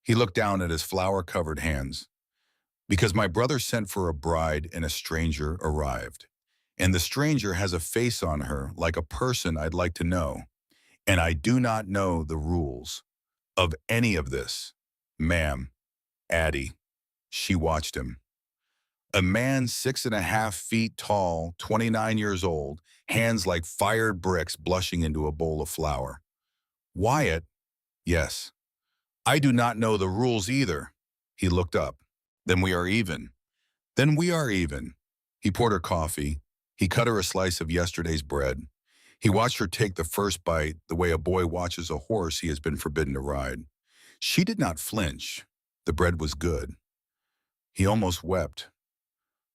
He looked down at his flour-covered hands. "Because my brother sent for a bride and a stranger arrived. And the stranger has a face on her like a person I'd like to know. And I do not know the rules of any of this. Ma'am." "Addie." She watched him. A man 6.5 feet tall, 29 years old, hands like fired bricks blushing into a bowl of flour. "Wyatt." "Yes." "I do not know the rules either." He looked up. "Then we are even." "Then we are even." He poured her coffee. He cut her a slice of yesterday's bread. He watched her take the first bite the way a boy watches a horse he has been forbidden to ride. She did not flinch. The bread was good. He almost wept.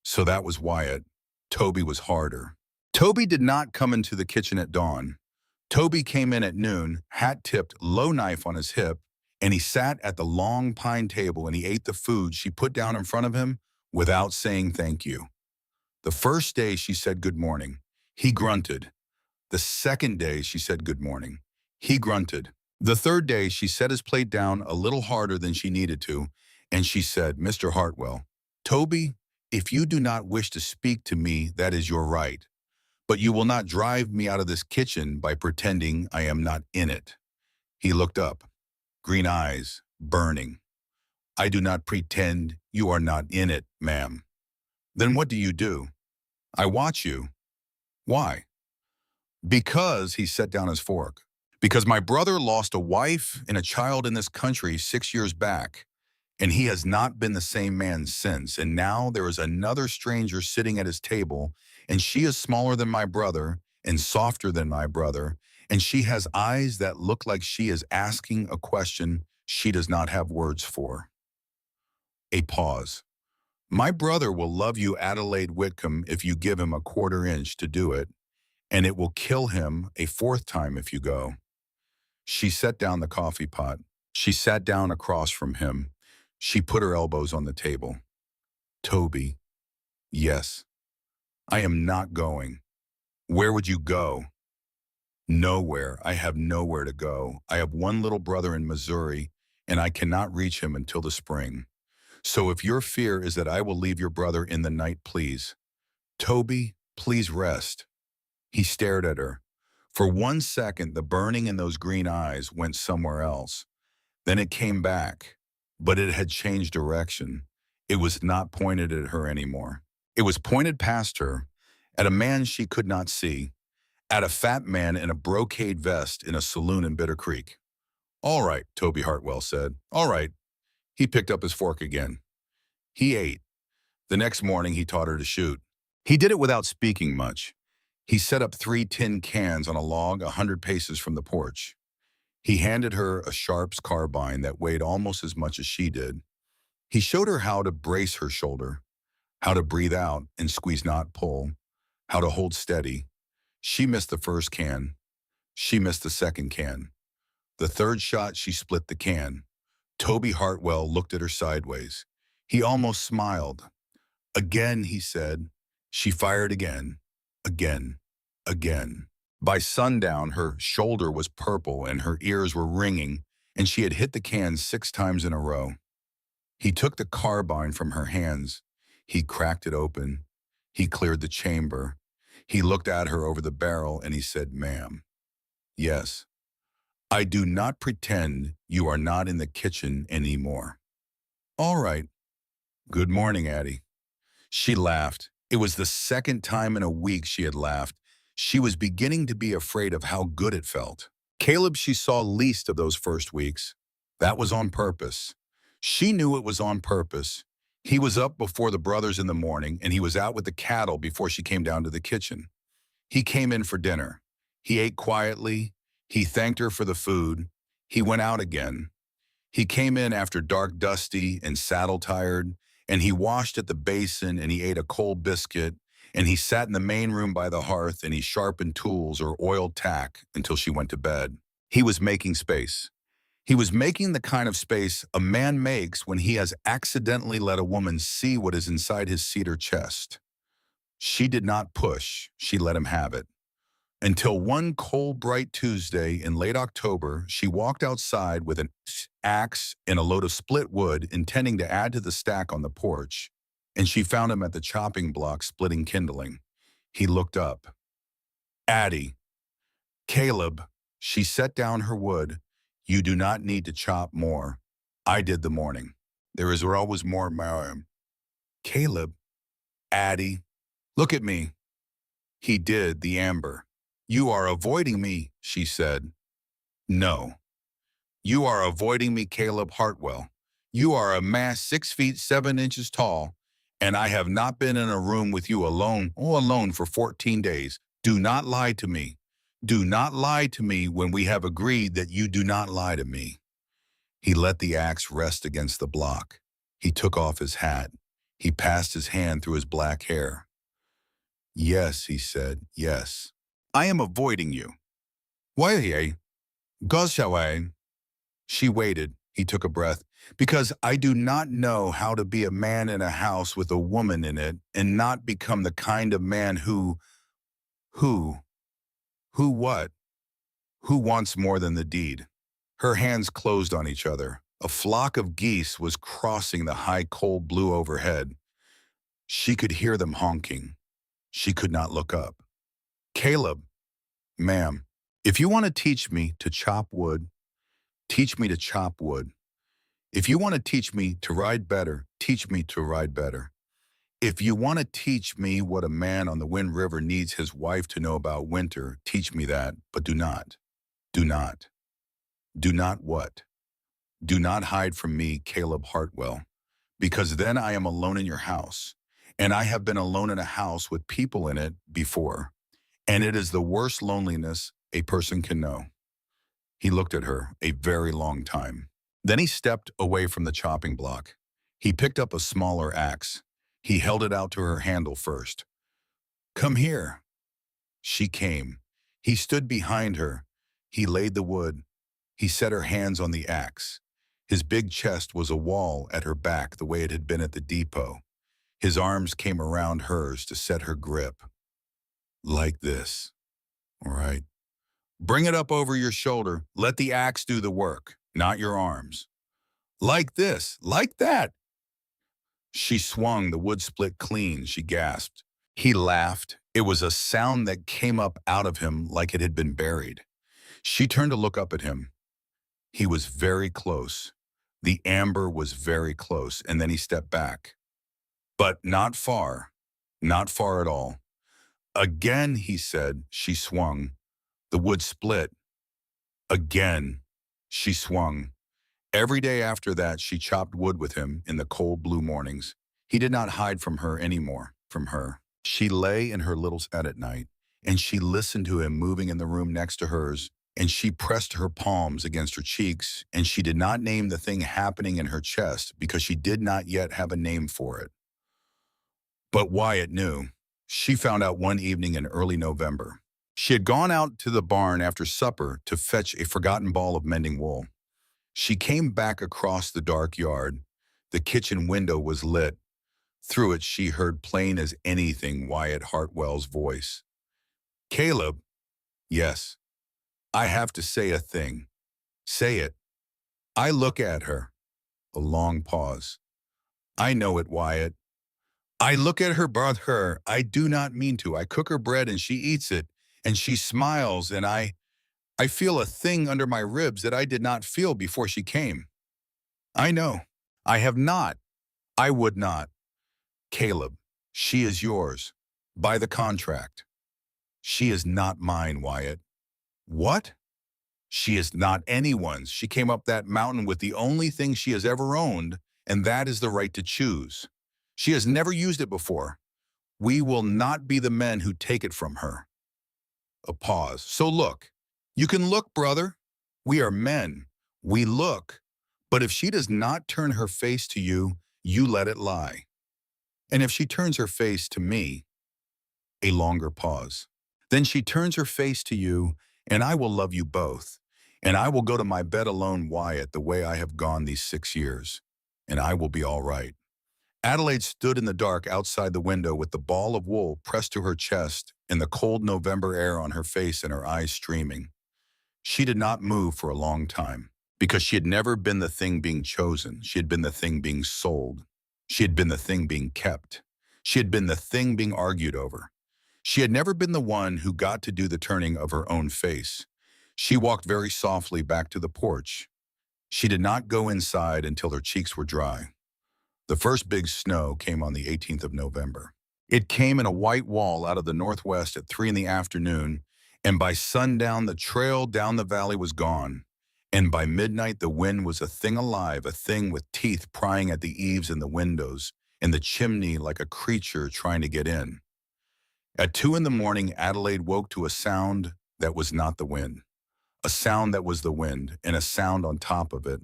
So that was Wyatt. Toby was harder. Toby did not come into the kitchen at dawn. Toby came in at noon, hat tipped, low knife on his hip, and he sat at the long pine table and he ate the food she put down in front of him without saying thank you. The first day she said good morning. He grunted. The second day she said good morning. He grunted. The third day she set his plate down a little harder than she needed to, and she said, "Mr. Hartwell, Toby, if you do not wish to speak to me, that is your right. But you will not drive me out of this kitchen by pretending I am not in it." He looked up, green eyes, burning. "I do not pretend you are not in it, ma'am." "Then what do you do?" "I watch you." "Why?" "Because," he set down his fork, "because my brother lost a wife and a child in this country 6 years back, and he has not been the same man since, and now there is another stranger sitting at his table, and she is smaller than my brother and softer than my brother, and she has eyes that look like she is asking a question she does not have words for." A pause. "My brother will love you, Adelaide Whitcomb, if you give him a quarter-inch to do it, and it will kill him a fourth time if you go." She set down the coffee pot. She sat down across from him. She put her elbows on the table. "Toby." "Yes." "I am not going." "Where would you go?" "Nowhere. I have nowhere to go. I have one little brother in Missouri, and I cannot reach him until the spring. So if your fear is that I will leave your brother in the night, please. Toby, please rest." He stared at her. For 1 second, the burning in those green eyes went somewhere else. Then it came back, but it had changed direction. It was not pointed at her anymore. It was pointed past her, at a man she could not see, at a fat man in a brocade vest in a saloon in Bitter Creek. "All right," Toby Hartwell said. "All right." He picked up his fork again. He ate. The next morning, he taught her to shoot. He did it without speaking much. He set up 3 tin cans on a log 100 paces from the porch. He handed her a Sharps carbine that weighed almost as much as she did. He showed her how to brace her shoulder, how to breathe out and squeeze not pull, how to hold steady. She missed the first can. She missed the second can. The third shot, she split the can. Toby Hartwell looked at her sideways. He almost smiled. "Again," he said. She fired again, again, again. By sundown, her shoulder was purple and her ears were ringing, and she had hit the can 6 times in a row. He took the carbine from her hands. He cracked it open. He cleared the chamber. He looked at her over the barrel and he said, "Ma'am, yes, I do not pretend you are not in the kitchen anymore." "All right. Good morning, Addie." She laughed. It was the second time in a week she had laughed. She was beginning to be afraid of how good it felt. Caleb she saw least of those first weeks. That was on purpose. She knew it was on purpose. He was up before the brothers in the morning, and he was out with the cattle before she came down to the kitchen. He came in for dinner. He ate quietly. He thanked her for the food. He went out again. He came in after dark, dusty, and saddle-tired, and he washed at the basin, and he ate a cold biscuit, and he sat in the main room by the hearth, and he sharpened tools or oiled tack until she went to bed. He was making space. He was making the kind of space a man makes when he has accidentally let a woman see what is inside his cedar chest. She did not push. She let him have it. Until one cold, bright Tuesday in late October, she walked outside with an axe and a load of split wood, intending to add to the stack on the porch, and she found him at the chopping block splitting kindling. He looked up. "Addie." "Caleb." She set down her wood. "You do not need to chop more. I did the morning. There is always more, ma'am." "Caleb." "Addie. Look at me." He did the amber. "You are avoiding me," she said. "No. You are avoiding me, Caleb Hartwell. You are a man 6 feet 7 inches tall, and I have not been in a room with you alone for 14 days. Do not lie to me. Do not lie to me when we have agreed that you do not lie to me." He let the axe rest against the block. He took off his hat. He passed his hand through his black hair. "Yes," he said, "yes. I am avoiding you." "Why? Gosh, away." She waited. He took a breath. "Because I do not know how to be a man in a house with a woman in it and not become the kind of man who what? Who wants more than the deed?" Her hands closed on each other. A flock of geese was crossing the high cold blue overhead. She could hear them honking. She could not look up. "Caleb." "Ma'am, if you want to teach me to chop wood, teach me to chop wood. If you want to teach me to ride better, teach me to ride better. If you want to teach me what a man on the Wind River needs his wife to know about winter, teach me that, but do not, do not, do not what? Do not hide from me, Caleb Hartwell, because then I am alone in your house, and I have been alone in a house with people in it before, and it is the worst loneliness a person can know." He looked at her a very long time. Then he stepped away from the chopping block. He picked up a smaller axe. He held it out to her handle first. "Come here." She came. He stood behind her. He laid the wood. He set her hands on the axe. His big chest was a wall at her back the way it had been at the depot. His arms came around hers to set her grip. "Like this. All right. Bring it up over your shoulder. Let the axe do the work, not your arms. Like this, like that." She swung, the wood split clean, she gasped. He laughed. It was a sound that came up out of him like it had been buried. She turned to look up at him. He was very close. The amber was very close, and then he stepped back. But not far, not far at all. "Again," he said. She swung. The wood split. Again, she swung. Every day after that, she chopped wood with him in the cold blue mornings. He did not hide from her anymore, from her. She lay in her little bed at night, and she listened to him moving in the room next to hers, and she pressed her palms against her cheeks, and she did not name the thing happening in her chest because she did not yet have a name for it. But Wyatt knew. She found out one evening in early November. She had gone out to the barn after supper to fetch a forgotten ball of mending wool. She came back across the dark yard. The kitchen window was lit. Through it, she heard plain as anything Wyatt Hartwell's voice. "Caleb." Yes, I have to say a thing. Say it. I look at her. A long pause. I know it, Wyatt. I look at her, but her. I do not mean to. I cook her bread and she eats it, and she smiles, and I feel a thing under my ribs that I did not feel before she came. I know. I have not. I would not. Caleb, she is yours. By the contract. She is not mine, Wyatt. What? She is not anyone's. She came up that mountain with the only thing she has ever owned, and that is the right to choose. She has never used it before. We will not be the men who take it from her. A pause. So look. You can look, brother. We are men. We look. But if she does not turn her face to you, you let it lie. And if she turns her face to me, a longer pause. Then she turns her face to you, and I will love you both. And I will go to my bed alone, Wyatt, the way I have gone these 6 years. And I will be all right. Adelaide stood in the dark outside the window with the ball of wool pressed to her chest and the cold November air on her face and her eyes streaming. She did not move for a long time because she had never been the thing being chosen. She had been the thing being sold. She had been the thing being kept. She had been the thing being argued over. She had never been the one who got to do the turning of her own face. She walked very softly back to the porch. She did not go inside until her cheeks were dry. The first big snow came on the 18th of November. It came in a white wall out of the northwest at 3 in the afternoon, and by sundown the trail down the valley was gone. And by midnight the wind was a thing alive, a thing with teeth prying at the eaves and the windows, and the chimney like a creature trying to get in. At 2 in the morning, Adelaide woke to a sound that was not the wind. A sound that was the wind, and a sound on top of it.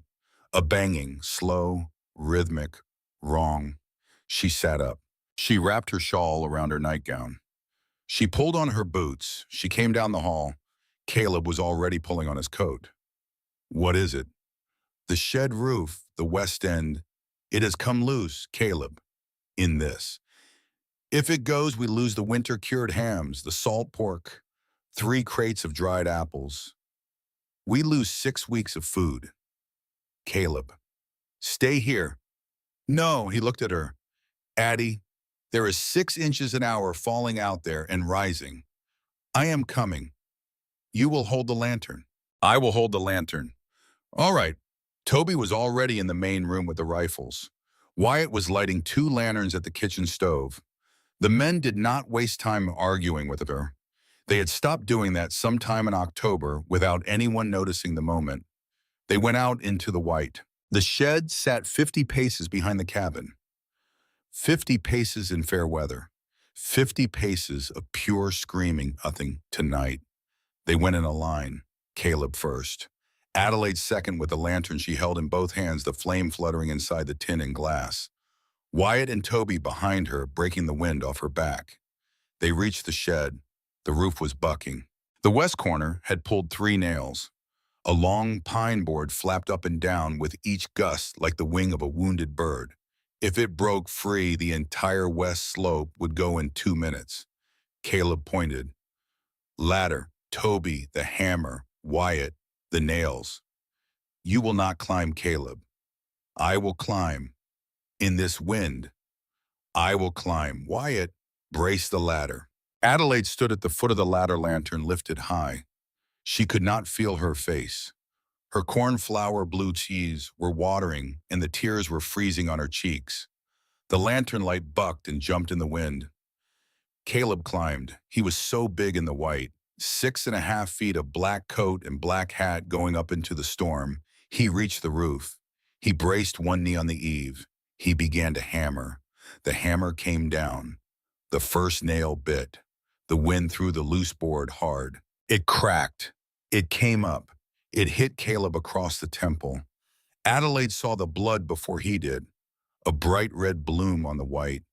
A banging, slow, rhythmic, wrong. She sat up. She wrapped her shawl around her nightgown. She pulled on her boots. She came down the hall. Caleb was already pulling on his coat. What is it? The shed roof, the west end. It has come loose, Caleb, in this. If it goes, we lose the winter-cured hams, the salt pork, 3 crates of dried apples. We lose 6 weeks of food. Caleb, stay here. No, he looked at her. Addie, there is 6 inches an hour falling out there and rising. I am coming. You will hold the lantern. I will hold the lantern. All right. Toby was already in the main room with the rifles. Wyatt was lighting 2 lanterns at the kitchen stove. The men did not waste time arguing with her. They had stopped doing that sometime in October without anyone noticing the moment. They went out into the white. The shed sat 50 paces behind the cabin. 50 paces in fair weather. 50 paces of pure screaming nothing tonight. They went in a line. Caleb first. Adelaide second with the lantern she held in both hands, the flame fluttering inside the tin and glass. Wyatt and Toby behind her, breaking the wind off her back. They reached the shed. The roof was bucking. The west corner had pulled 3 nails. A long pine board flapped up and down with each gust like the wing of a wounded bird. If it broke free, the entire west slope would go in 2 minutes. Caleb pointed. Ladder, Toby, the hammer, Wyatt, the nails. You will not climb, Caleb. I will climb. In this wind, I will climb. Wyatt, brace the ladder. Adelaide stood at the foot of the ladder lantern lifted high. She could not feel her face. Her cornflower blue teeth were watering and the tears were freezing on her cheeks. The lantern light bucked and jumped in the wind. Caleb climbed. He was so big in the white, 6.5 feet of black coat and black hat going up into the storm. He reached the roof. He braced one knee on the eave. He began to hammer. The hammer came down. The first nail bit. The wind threw the loose board hard. It cracked. It came up. It hit Caleb across the temple. Adelaide saw the blood before he did. A bright red bloom on the white.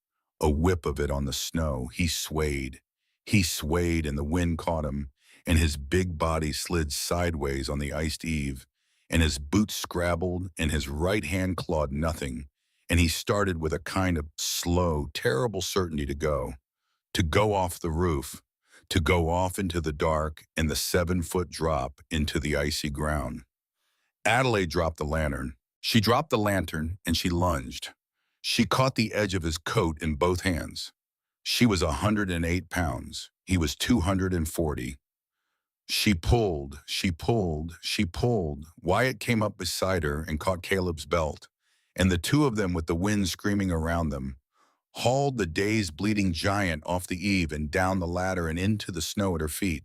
A whip of it on the snow. He swayed. He swayed and the wind caught him, and his big body slid sideways on the iced eve, and his boots scrabbled, and his right hand clawed nothing, and he started with a kind of slow, terrible certainty to go off the roof, to go off into the dark and the 7-foot drop into the icy ground. Adelaide dropped the lantern. She dropped the lantern and she lunged. She caught the edge of his coat in both hands. She was 108 pounds. He was 240. She pulled, she pulled, she pulled. Wyatt came up beside her and caught Caleb's belt, and the two of them, with the wind screaming around them, hauled the dazed, bleeding giant off the eave and down the ladder and into the snow at her feet.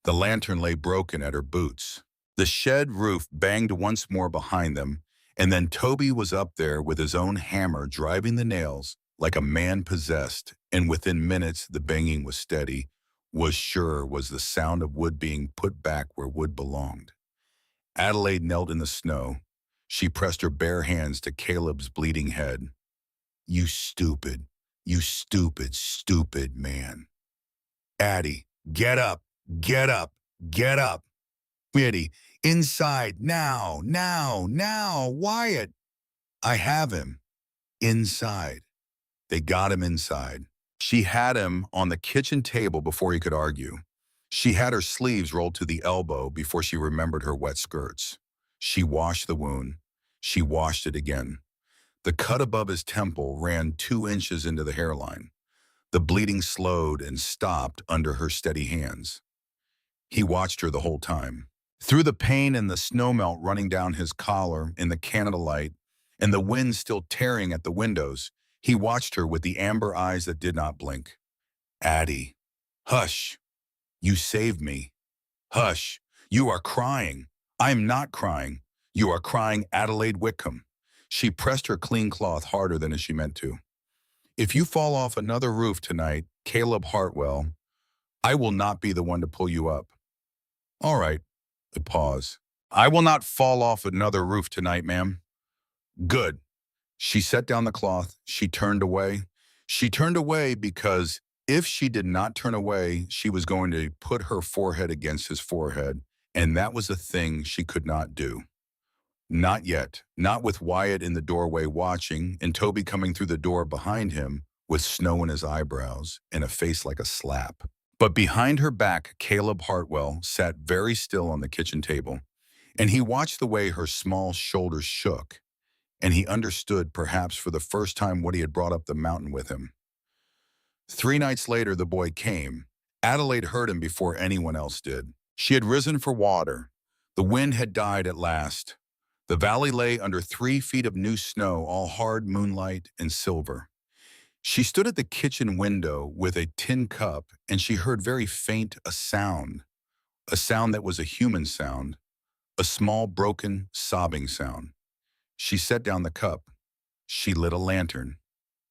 The lantern lay broken at her boots. The shed roof banged once more behind them, and then Toby was up there with his own hammer driving the nails like a man possessed, and within minutes the banging was steady, was the sound of wood being put back where wood belonged. Adelaide knelt in the snow. She pressed her bare hands to Caleb's bleeding head. You stupid, stupid man. Addie, get up, get up, get up. Eddie, inside, now, now, now, Wyatt. I have him. Inside. They got him inside. She had him on the kitchen table before he could argue. She had her sleeves rolled to the elbow before she remembered her wet skirts. She washed the wound. She washed it again. The cut above his temple ran 2 inches into the hairline. The bleeding slowed and stopped under her steady hands. He watched her the whole time. Through the pain and the snowmelt running down his collar in the Canada light and the wind still tearing at the windows, he watched her with the amber eyes that did not blink. Addie, hush. You saved me. Hush. You are crying. I am not crying. You are crying, Adelaide Wickham. She pressed her clean cloth harder than she meant to. If you fall off another roof tonight, Caleb Hartwell, I will not be the one to pull you up. All right. A pause. I will not fall off another roof tonight, ma'am. Good. She set down the cloth. She turned away. She turned away because if she did not turn away, she was going to put her forehead against his forehead, and that was a thing she could not do. Not yet. Not with Wyatt in the doorway watching and Toby coming through the door behind him with snow in his eyebrows and a face like a slap. But behind her back, Caleb Hartwell sat very still on the kitchen table, and he watched the way her small shoulders shook, and he understood perhaps for the first time what he had brought up the mountain with him. 3 nights later, the boy came. Adelaide heard him before anyone else did. She had risen for water. The wind had died at last. The valley lay under 3 feet of new snow, all hard moonlight and silver. She stood at the kitchen window with a tin cup, and she heard very faint a sound that was a human sound, a small, broken, sobbing sound. She set down the cup. She lit a lantern.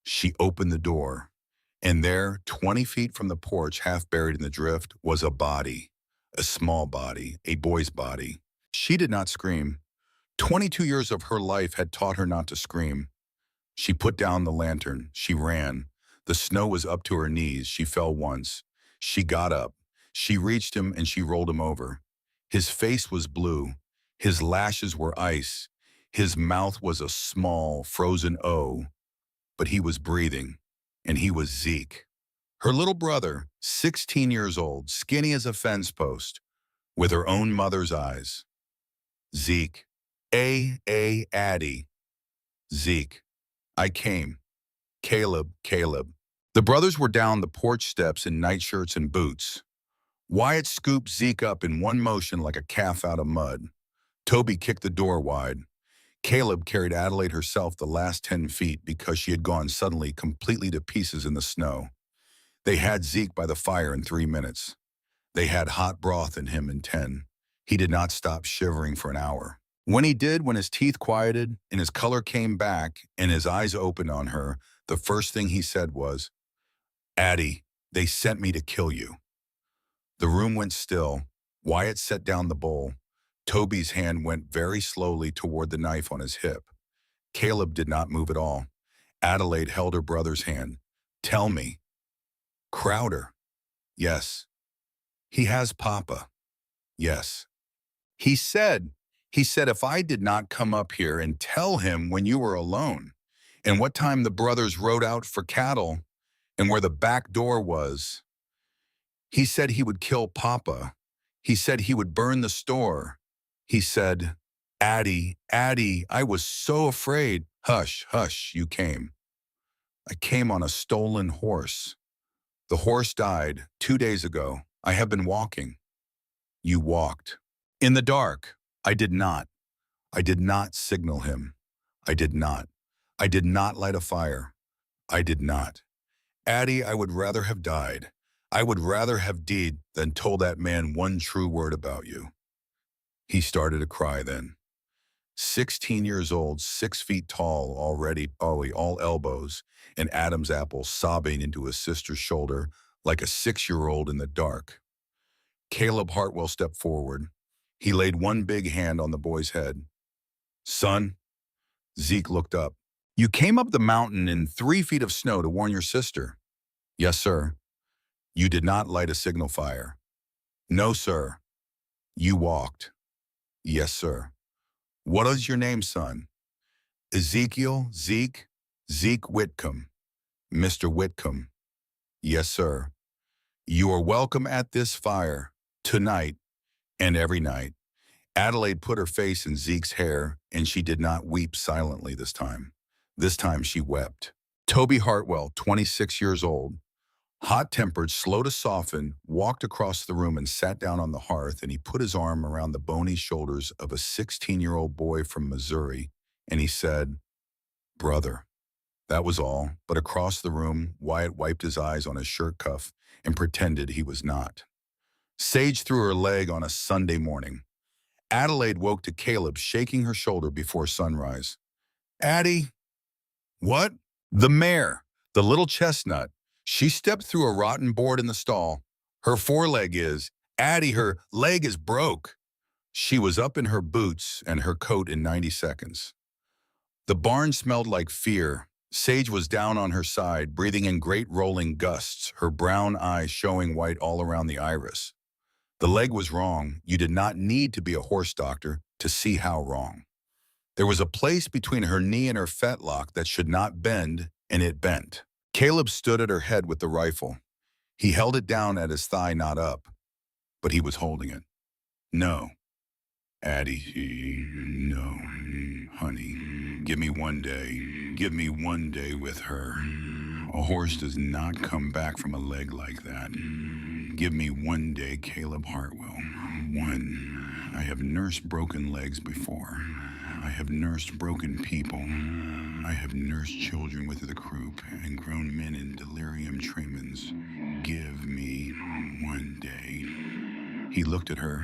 She opened the door, and there, 20 feet from the porch, half buried in the drift, was a body, a small body, a boy's body. She did not scream. 22 years of her life had taught her not to scream. She put down the lantern. She ran. The snow was up to her knees. She fell once. She got up. She reached him and she rolled him over. His face was blue. His lashes were ice. His mouth was a small, frozen O. But he was breathing, and he was Zeke. Her little brother, 16 years old, skinny as a fence post, with her own mother's eyes. Zeke. Addie. Zeke. I came. Caleb. The brothers were down the porch steps in nightshirts and boots. Wyatt scooped Zeke up in one motion like a calf out of mud. Toby kicked the door wide. Caleb carried Adelaide herself the last 10 feet because she had gone suddenly completely to pieces in the snow. They had Zeke by the fire in 3 minutes. They had hot broth in him in 10. He did not stop shivering for an hour. When he did, when his teeth quieted and his color came back and his eyes opened on her, the first thing he said was, Addie, they sent me to kill you. The room went still. Wyatt set down the bowl. Toby's hand went very slowly toward the knife on his hip. Caleb did not move at all. Adelaide held her brother's hand. Tell me. Crowder. Yes. He has Papa. Yes. He said, if I did not come up here and tell him when you were alone, and what time the brothers rode out for cattle, and where the back door was, He said he would kill Papa. He said he would burn the store. He said, Addie, Addie, I was so afraid. Hush, hush, you came. I came on a stolen horse. The horse died 2 days ago. I have been walking. You walked. In the dark. I did not. I did not signal him. I did not. I did not light a fire. I did not. Addie, I would rather have died. I would rather have died than told that man one true word about you. He started to cry then. 16 years old, 6 feet tall, already all elbows, and Adam's apple sobbing into his sister's shoulder like a 6-year-old in the dark. Caleb Hartwell stepped forward. He laid one big hand on the boy's head. Son, Zeke looked up. You came up the mountain in 3 feet of snow to warn your sister. Yes, sir. You did not light a signal fire. No, sir. You walked. Yes, sir. What is your name, son? Ezekiel, Zeke Whitcomb. Mr. Whitcomb. Yes, sir. You are welcome at this fire, tonight and every night. Adelaide put her face in Zeke's hair, and she did not weep silently this time. This time she wept. Toby Hartwell, 26 years old, hot-tempered, slow to soften, walked across the room and sat down on the hearth, and he put his arm around the bony shoulders of a 16-year-old boy from Missouri, and he said, Brother. That was all, but across the room, Wyatt wiped his eyes on his shirt cuff and pretended he was not. Sage threw her leg on a Sunday morning. Adelaide woke to Caleb shaking her shoulder before sunrise. Addie? What? The mare, the little chestnut. She stepped through a rotten board in the stall. Her foreleg is, Addie, her leg is broke. She was up in her boots and her coat in 90 seconds. The barn smelled like fear. Sage was down on her side, breathing in great rolling gusts, her brown eyes showing white all around the iris. The leg was wrong. You did not need to be a horse doctor to see how wrong. There was a place between her knee and her fetlock that should not bend, and it bent. Caleb stood at her head with the rifle. He held it down at his thigh, not up, but he was holding it. No. Addie, no, honey, give me one day. Give me one day with her. A horse does not come back from a leg like that. Give me one day, Caleb Hartwell. One. I have nursed broken legs before. I have nursed broken people. I have nursed children with the croup and grown men in delirium tremens. Give me one day. He looked at her.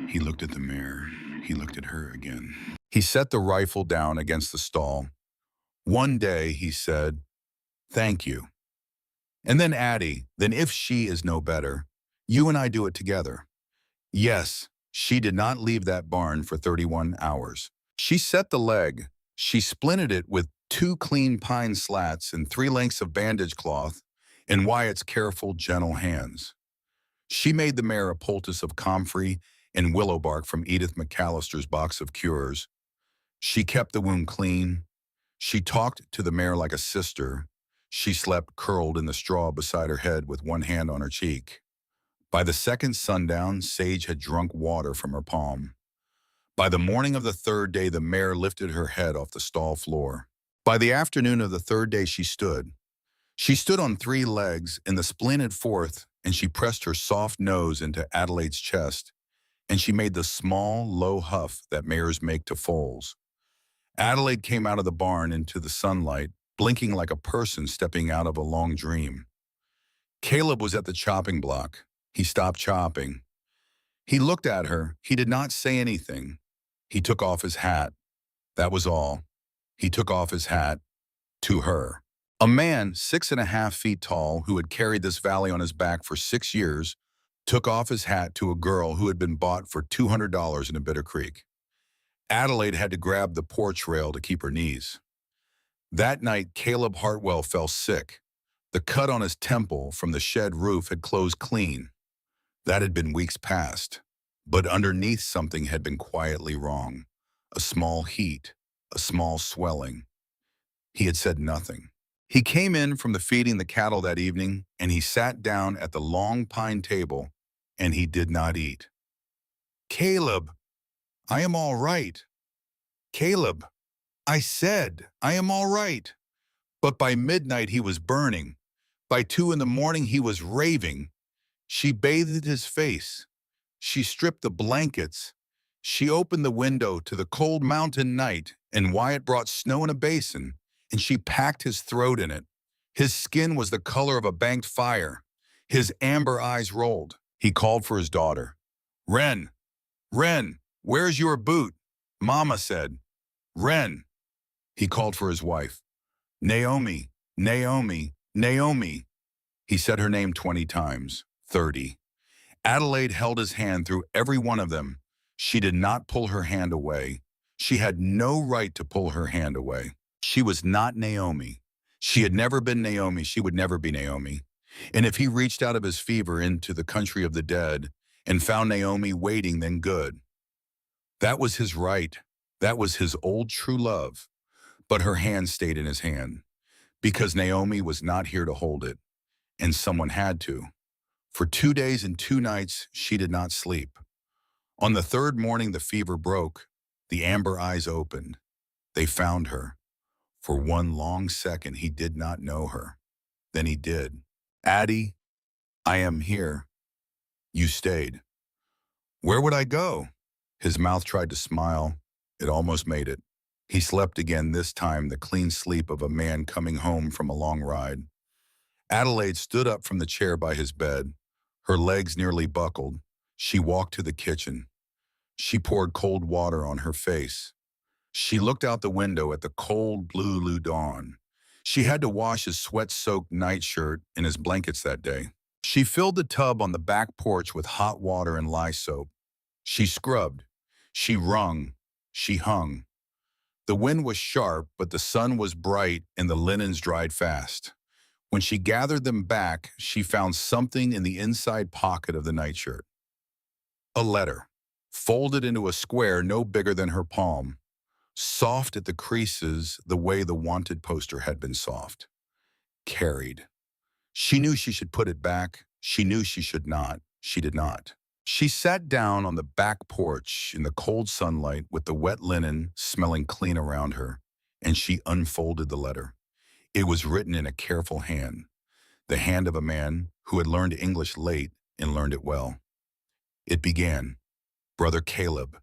He looked at the mare. He looked at her again. He set the rifle down against the stall. One day, he said, thank you. And then Addie, then if she is no better, you and I do it together. Yes, she did not leave that barn for 31 hours. She set the leg. She splinted it with 2 clean pine slats and 3 lengths of bandage cloth in Wyatt's careful, gentle hands. She made the mare a poultice of comfrey and willow bark from Edith McAllister's box of cures. She kept the wound clean. She talked to the mare like a sister. She slept curled in the straw beside her head with one hand on her cheek. By the second sundown, Sage had drunk water from her palm. By the morning of the 3rd day, the mare lifted her head off the stall floor. By the afternoon of the 3rd day, she stood. She stood on 3 legs in the splinted 4th, and she pressed her soft nose into Adelaide's chest, and she made the small, low huff that mares make to foals. Adelaide came out of the barn into the sunlight, blinking like a person stepping out of a long dream. Caleb was at the chopping block. He stopped chopping. He looked at her. He did not say anything. He took off his hat. That was all. He took off his hat to her. A man 6.5 feet tall who had carried this valley on his back for 6 years took off his hat to a girl who had been bought for $200 in a Bitter Creek. Adelaide had to grab the porch rail to keep her knees. That night, Caleb Hartwell fell sick. The cut on his temple from the shed roof had closed clean. That had been weeks past, but underneath something had been quietly wrong. A small heat, a small swelling. He had said nothing. He came in from the feeding the cattle that evening, and he sat down at the long pine table, and he did not eat. Caleb, I am all right. Caleb, I said, I am all right. But by midnight he was burning. By 2 in the morning he was raving. She bathed his face. She stripped the blankets. She opened the window to the cold mountain night, and Wyatt brought snow in a basin, and she packed his throat in it. His skin was the color of a banked fire. His amber eyes rolled. He called for his daughter. Wren, Wren, where's your boot? Mama said. Wren. He called for his wife. Naomi, Naomi, Naomi. He said her name 20 times, 30. Adelaide held his hand through every one of them. She did not pull her hand away. She had no right to pull her hand away. She was not Naomi. She had never been Naomi. She would never be Naomi. And if he reached out of his fever into the country of the dead and found Naomi waiting, then good. That was his right. That was his old true love. But her hand stayed in his hand because Naomi was not here to hold it, and someone had to. For 2 days and 2 nights, she did not sleep. On the third morning, the fever broke. The amber eyes opened. They found her. For one long second, he did not know her. Then he did. Addie, I am here. You stayed. Where would I go? His mouth tried to smile. It almost made it. He slept again, this time the clean sleep of a man coming home from a long ride. Adelaide stood up from the chair by his bed. Her legs nearly buckled. She walked to the kitchen. She poured cold water on her face. She looked out the window at the cold blue dawn. She had to wash his sweat-soaked nightshirt and his blankets that day. She filled the tub on the back porch with hot water and lye soap. She scrubbed. She wrung. She hung. The wind was sharp, but the sun was bright and the linens dried fast. When she gathered them back, she found something in the inside pocket of the nightshirt. A letter, folded into a square no bigger than her palm, soft at the creases the way the wanted poster had been soft. Carried. She knew she should put it back. She knew she should not. She did not. She sat down on the back porch in the cold sunlight with the wet linen smelling clean around her, and she unfolded the letter. It was written in a careful hand, the hand of a man who had learned English late and learned it well. It began, Brother Caleb,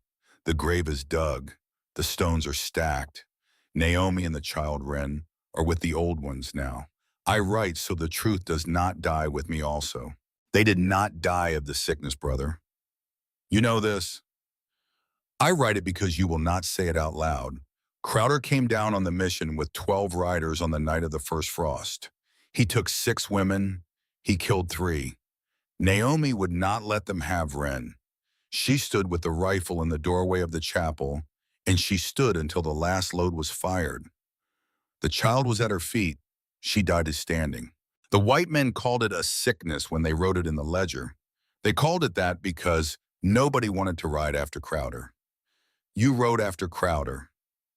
the grave is dug, the stones are stacked. Naomi and the child Wren are with the old ones now. I write so the truth does not die with me also. They did not die of the sickness, brother. You know this? I write it because you will not say it out loud. Crowder came down on the mission with 12 riders on the night of the first frost. He took 6 women. He killed 3. Naomi would not let them have Wren. She stood with the rifle in the doorway of the chapel, and she stood until the last load was fired. The child was at her feet. She died as standing. The white men called it a sickness when they wrote it in the ledger. They called it that because nobody wanted to ride after Crowder. You rode after Crowder.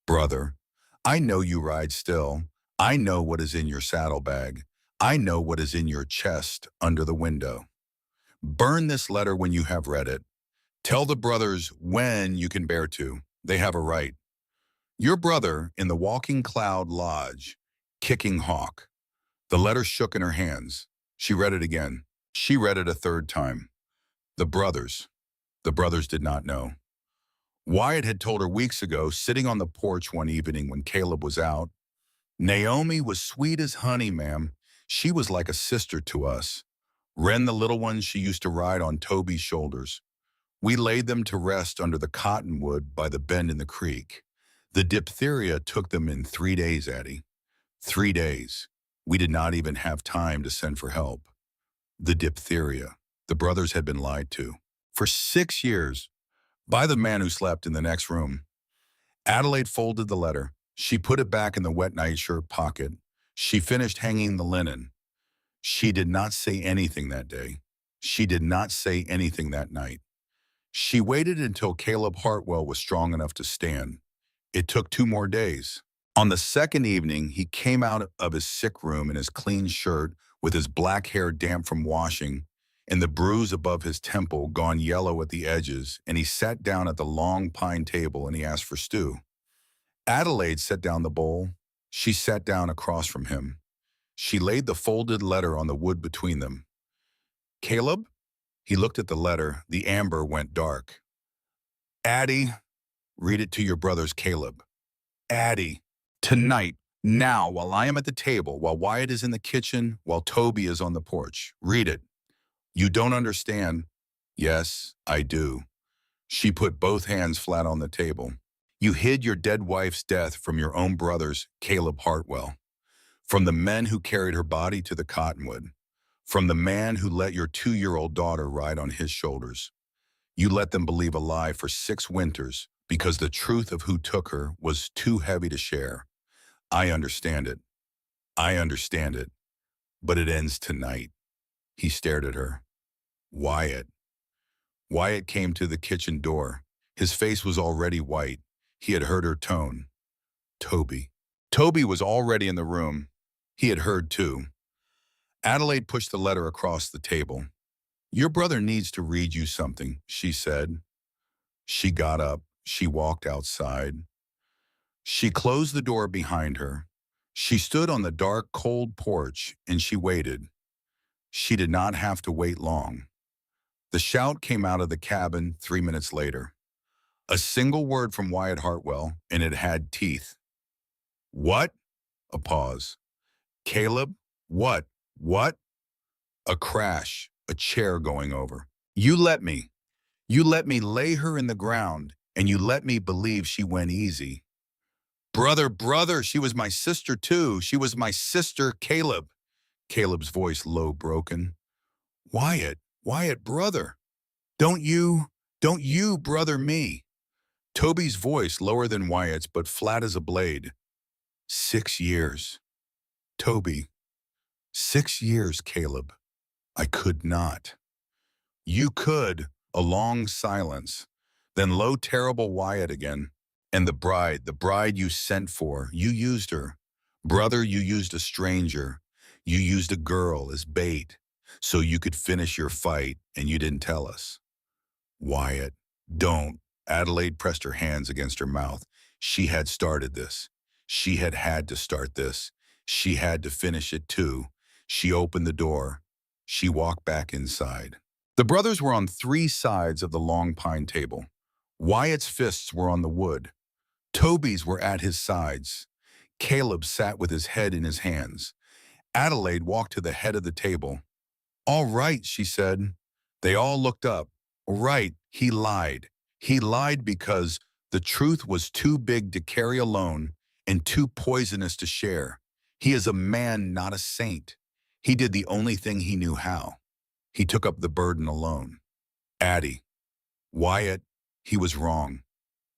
Brother, I know you ride still. I know what is in your saddlebag. I know what is in your chest under the window. Burn this letter when you have read it. Tell the brothers when you can bear to. They have a right. Your brother in the Walking Cloud Lodge, Kicking Hawk. The letter shook in her hands. She read it again. She read it a third time. The brothers did not know. Wyatt had told her weeks ago, sitting on the porch one evening when Caleb was out, Naomi was sweet as honey, ma'am. She was like a sister to us. Wren the little ones she used to ride on Toby's shoulders. We laid them to rest under the cottonwood by the bend in the creek. The diphtheria took them in 3 days, Addie. 3 days. We did not even have time to send for help. The diphtheria. The brothers had been lied to. For 6 years. By the man who slept in the next room. Adelaide folded the letter. She put it back in the wet nightshirt pocket. She finished hanging the linen. She did not say anything that day. She did not say anything that night. She waited until Caleb Hartwell was strong enough to stand. It took 2 more days. On the second evening, he came out of his sick room in his clean shirt with his black hair damp from washing and the bruise above his temple gone yellow at the edges, and he sat down at the long pine table and he asked for stew. Adelaide set down the bowl. She sat down across from him. She laid the folded letter on the wood between them. Caleb? He looked at the letter. The amber went dark. Addie, read it to your brothers, Caleb. Addie, tonight, now, while I am at the table, while Wyatt is in the kitchen, while Toby is on the porch. Read it. You don't understand. Yes, I do. She put both hands flat on the table. You hid your dead wife's death from your own brothers, Caleb Hartwell, from the men who carried her body to the cottonwood, from the man who let your 2-year-old daughter ride on his shoulders. You let them believe a lie for 6 winters because the truth of who took her was too heavy to share. I understand it. I understand it. But it ends tonight. He stared at her. Wyatt. Wyatt came to the kitchen door. His face was already white. He had heard her tone. Toby. Toby was already in the room. He had heard too. Adelaide pushed the letter across the table. Your brother needs to read you something, she said. She got up. She walked outside. She closed the door behind her. She stood on the dark, cold porch and she waited. She did not have to wait long. The shout came out of the cabin 3 minutes later. A single word from Wyatt Hartwell, and it had teeth. What? A pause. Caleb? What? What? A crash, a chair going over. You let me lay her in the ground, and you let me believe she went easy. Brother, she was my sister too. She was my sister, Caleb. Caleb's voice low, broken. Wyatt, brother. Don't you brother me. Toby's voice lower than Wyatt's, but flat as a blade. 6 years. Toby. 6 years, Caleb. I could not. You could. A long silence. Then low, terrible Wyatt again. And the bride you sent for, you used her. Brother, you used a stranger. You used a girl as bait, so you could finish your fight, and you didn't tell us. Wyatt, don't. Adelaide pressed her hands against her mouth. She had started this. She had to start this. She had to finish it too. She opened the door. She walked back inside. The brothers were on 3 sides of the long pine table. Wyatt's fists were on the wood. Toby's were at his sides. Caleb sat with his head in his hands. Adelaide walked to the head of the table. All right, she said. They all looked up. Right, he lied. He lied because the truth was too big to carry alone and too poisonous to share. He is a man, not a saint. He did the only thing he knew how. He took up the burden alone. Addie. Wyatt, he was wrong.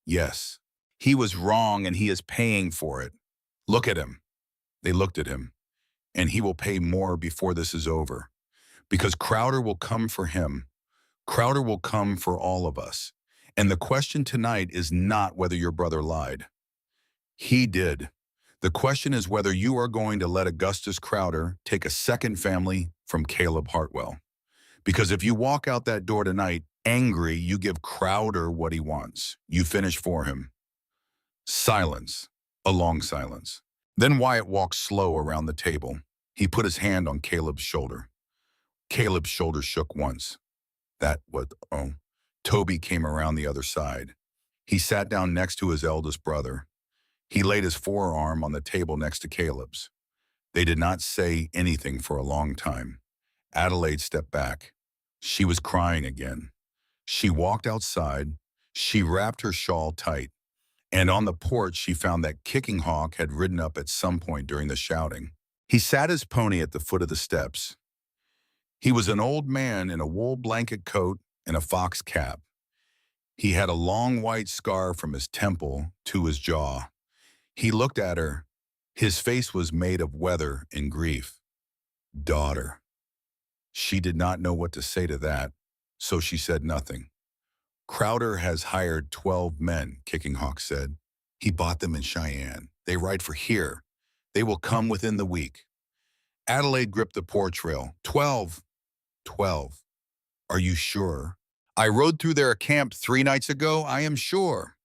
Yes, he was wrong and he is paying for it. Look at him. They looked at him. And he will pay more before this is over. Because Crowder will come for him. Crowder will come for all of us. And the question tonight is not whether your brother lied. He did. The question is whether you are going to let Augustus Crowder take a second family from Caleb Hartwell. Because if you walk out that door tonight angry, you give Crowder what he wants. You finish for him. Silence. A long silence. Then Wyatt walked slow around the table. He put his hand on Caleb's shoulder. Caleb's shoulder shook once. Toby came around the other side. He sat down next to his eldest brother. He laid his forearm on the table next to Caleb's. They did not say anything for a long time. Adelaide stepped back. She was crying again. She walked outside. She wrapped her shawl tight. And on the porch, she found that Kicking Hawk had ridden up at some point during the shouting. He sat his pony at the foot of the steps. He was an old man in a wool blanket coat and a fox cap. He had a long white scar from his temple to his jaw. He looked at her. His face was made of weather and grief. Daughter. She did not know what to say to that, so she said nothing. Crowder has hired 12 men, Kicking Hawk said. He bought them in Cheyenne. They ride for here. They will come within the week. Adelaide gripped the porch rail. 12. 12. Are you sure? I rode through their camp 3 nights ago, I am sure.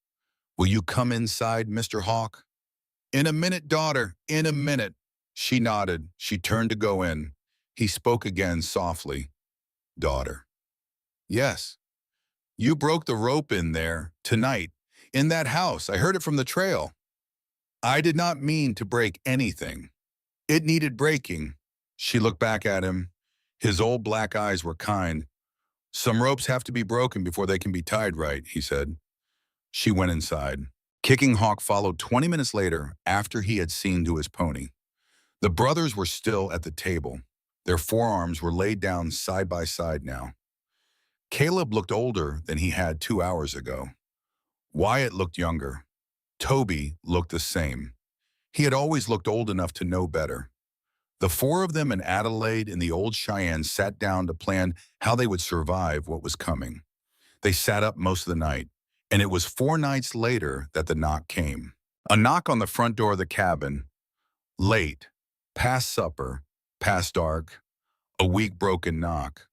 Will you come inside, Mr. Hawk? In a minute, daughter, in a minute. She nodded. She turned to go in. He spoke again softly. Daughter. Yes. You broke the rope in there, tonight, in that house. I heard it from the trail. I did not mean to break anything. It needed breaking. She looked back at him. His old black eyes were kind. Some ropes have to be broken before they can be tied right, he said. She went inside. Kicking Hawk followed 20 minutes later after he had seen to his pony. The brothers were still at the table. Their forearms were laid down side by side now. Caleb looked older than he had 2 hours ago. Wyatt looked younger. Toby looked the same. He had always looked old enough to know better. The four of them and Adelaide and the old Cheyenne sat down to plan how they would survive what was coming. They sat up most of the night, and it was 4 nights later that the knock came. A knock on the front door of the cabin. Late, past supper, past dark, a weak broken knock.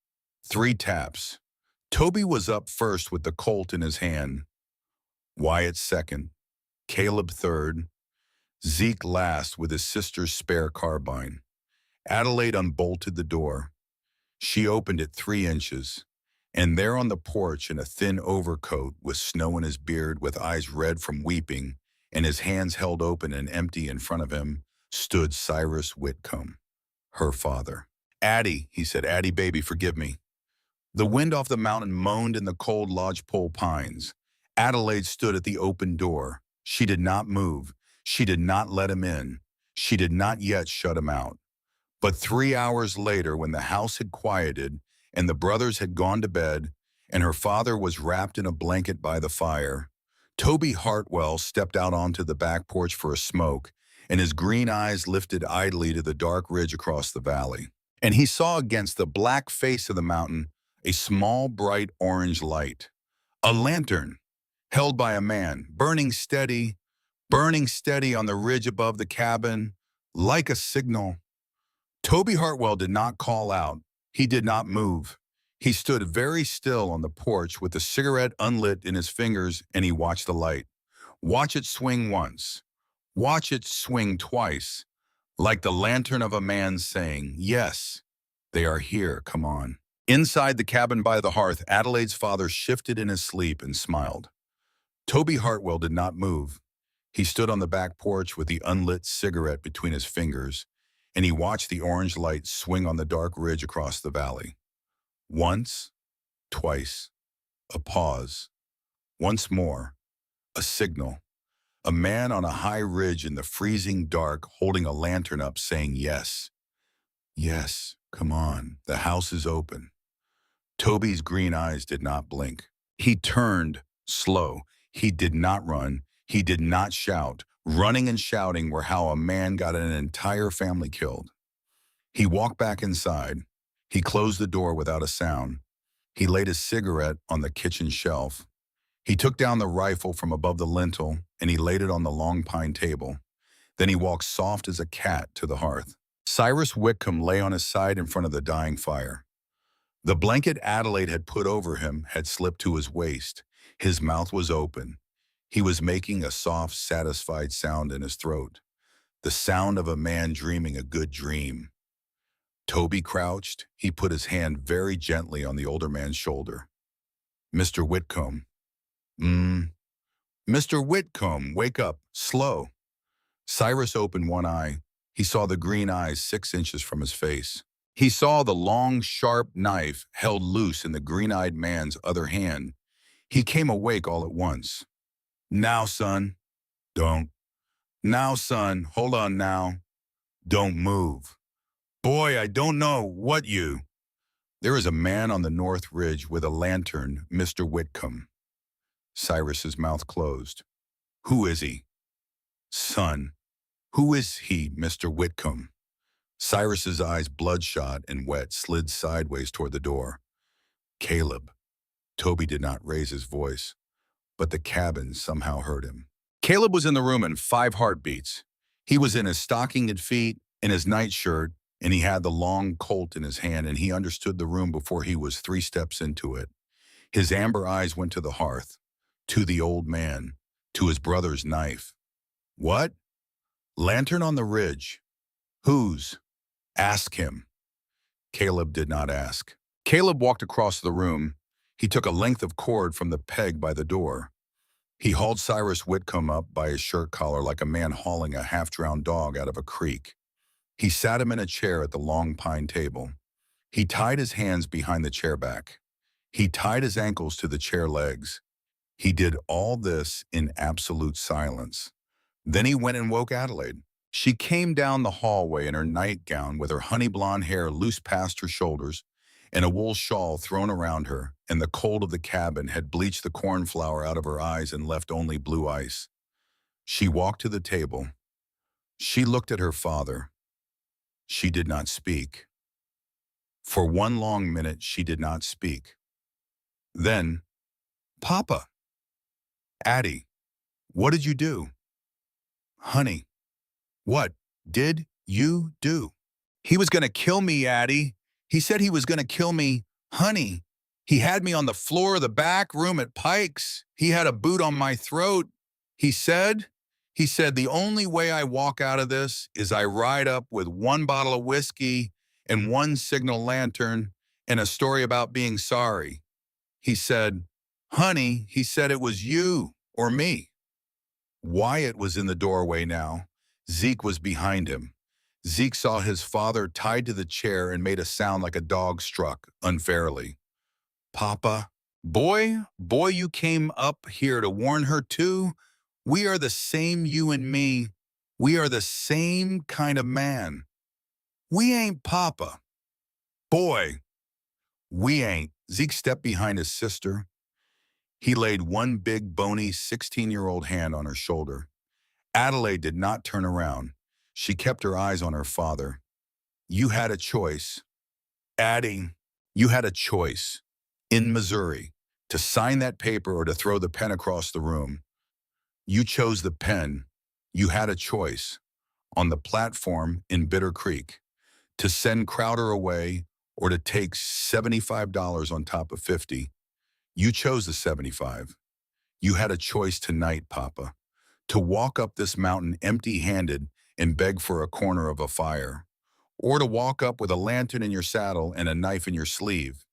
3 taps. Toby was up first with the Colt in his hand. Wyatt second. Caleb third. Zeke last with his sister's spare carbine. Adelaide unbolted the door. She opened it 3 inches. And there on the porch in a thin overcoat with snow in his beard, with eyes red from weeping, and his hands held open and empty in front of him, stood Cyrus Whitcomb, her father. Addie, he said, Addie, baby, forgive me. The wind off the mountain moaned in the cold lodgepole pines. Adelaide stood at the open door. She did not move. She did not let him in. She did not yet shut him out. But 3 hours later, when the house had quieted and the brothers had gone to bed and her father was wrapped in a blanket by the fire, Toby Hartwell stepped out onto the back porch for a smoke, and his green eyes lifted idly to the dark ridge across the valley. And he saw against the black face of the mountain a small, bright orange light. A lantern, held by a man, burning steady on the ridge above the cabin, like a signal. Toby Hartwell did not call out. He did not move. He stood very still on the porch with the cigarette unlit in his fingers, and he watched the light. Watch it swing once. Watch it swing twice, like the lantern of a man saying, yes, they are here, come on. Inside the cabin by the hearth, Adelaide's father shifted in his sleep and smiled. Toby Hartwell did not move. He stood on the back porch with the unlit cigarette between his fingers, and he watched the orange light swing on the dark ridge across the valley. Once, twice, a pause. Once more, a signal. A man on a high ridge in the freezing dark holding a lantern up saying yes. Yes, come on, the house is open. Toby's green eyes did not blink. He turned, slow. He did not run. He did not shout. Running and shouting were how a man got an entire family killed. He walked back inside. He closed the door without a sound. He laid his cigarette on the kitchen shelf. He took down the rifle from above the lintel, and he laid it on the long pine table. Then he walked soft as a cat to the hearth. Cyrus Whitcomb lay on his side in front of the dying fire. The blanket Adelaide had put over him had slipped to his waist. His mouth was open. He was making a soft, satisfied sound in his throat, the sound of a man dreaming a good dream. Toby crouched. He put his hand very gently on the older man's shoulder. Mr. Whitcomb. Mr. Whitcomb, wake up, slow. Cyrus opened one eye. He saw the green eyes 6 inches from his face. He saw the long, sharp knife held loose in the green-eyed man's other hand. He came awake all at once. Now, son. Don't. Now, son. Hold on now. Don't move. Boy, I don't know what you. There is a man on the north ridge with a lantern, Mr. Whitcomb. Cyrus's mouth closed. Who is he? Son. Who is he, Mr. Whitcomb? Cyrus's eyes, bloodshot and wet, slid sideways toward the door. Caleb. Toby did not raise his voice, but the cabin somehow heard him. Caleb was in the room in 5 heartbeats. He was in his stockinged feet, in his nightshirt, and he had the long Colt in his hand, and he understood the room before he was 3 steps into it. His amber eyes went to the hearth, to the old man, to his brother's knife. What? Lantern on the ridge. Whose? Ask him. Caleb did not ask. Caleb walked across the room. He took a length of cord from the peg by the door. He hauled Cyrus Whitcomb up by his shirt collar like a man hauling a half-drowned dog out of a creek. He sat him in a chair at the long pine table. He tied his hands behind the chair back. He tied his ankles to the chair legs. He did all this in absolute silence. Then he went and woke Adelaide. She came down the hallway in her nightgown with her honey blonde hair loose past her shoulders and a wool shawl thrown around her, and the cold of the cabin had bleached the cornflower out of her eyes and left only blue ice. She walked to the table. She looked at her father. She did not speak. For 1 long minute, she did not speak. Then, Papa. Addie, what did you do? Honey, what did you do? He was going to kill me, Addie. He said he was going to kill me, honey. He had me on the floor of the back room at Pike's. He had a boot on my throat. He said, the only way I walk out of this is I ride up with 1 bottle of whiskey and 1 signal lantern and a story about being sorry. He said, honey, he said it was you or me. Wyatt was in the doorway now. Zeke was behind him. Zeke saw his father tied to the chair and made a sound like a dog struck unfairly. Papa, boy, you came up here to warn her too? We are the same, you and me. We are the same kind of man. We ain't Papa. Boy, we ain't. Zeke stepped behind his sister. He laid one big, bony, 16-year-old hand on her shoulder. Adelaide did not turn around. She kept her eyes on her father. You had a choice. Addie, you had a choice. In Missouri, to sign that paper or to throw the pen across the room. You chose the pen. You had a choice. On the platform in Bitter Creek, to send Crowder away or to take $75 on top of 50. You chose the 75. You had a choice tonight, Papa, to walk up this mountain empty-handed and beg for a corner of a fire, or to walk up with a lantern in your saddle and a knife in your sleeve.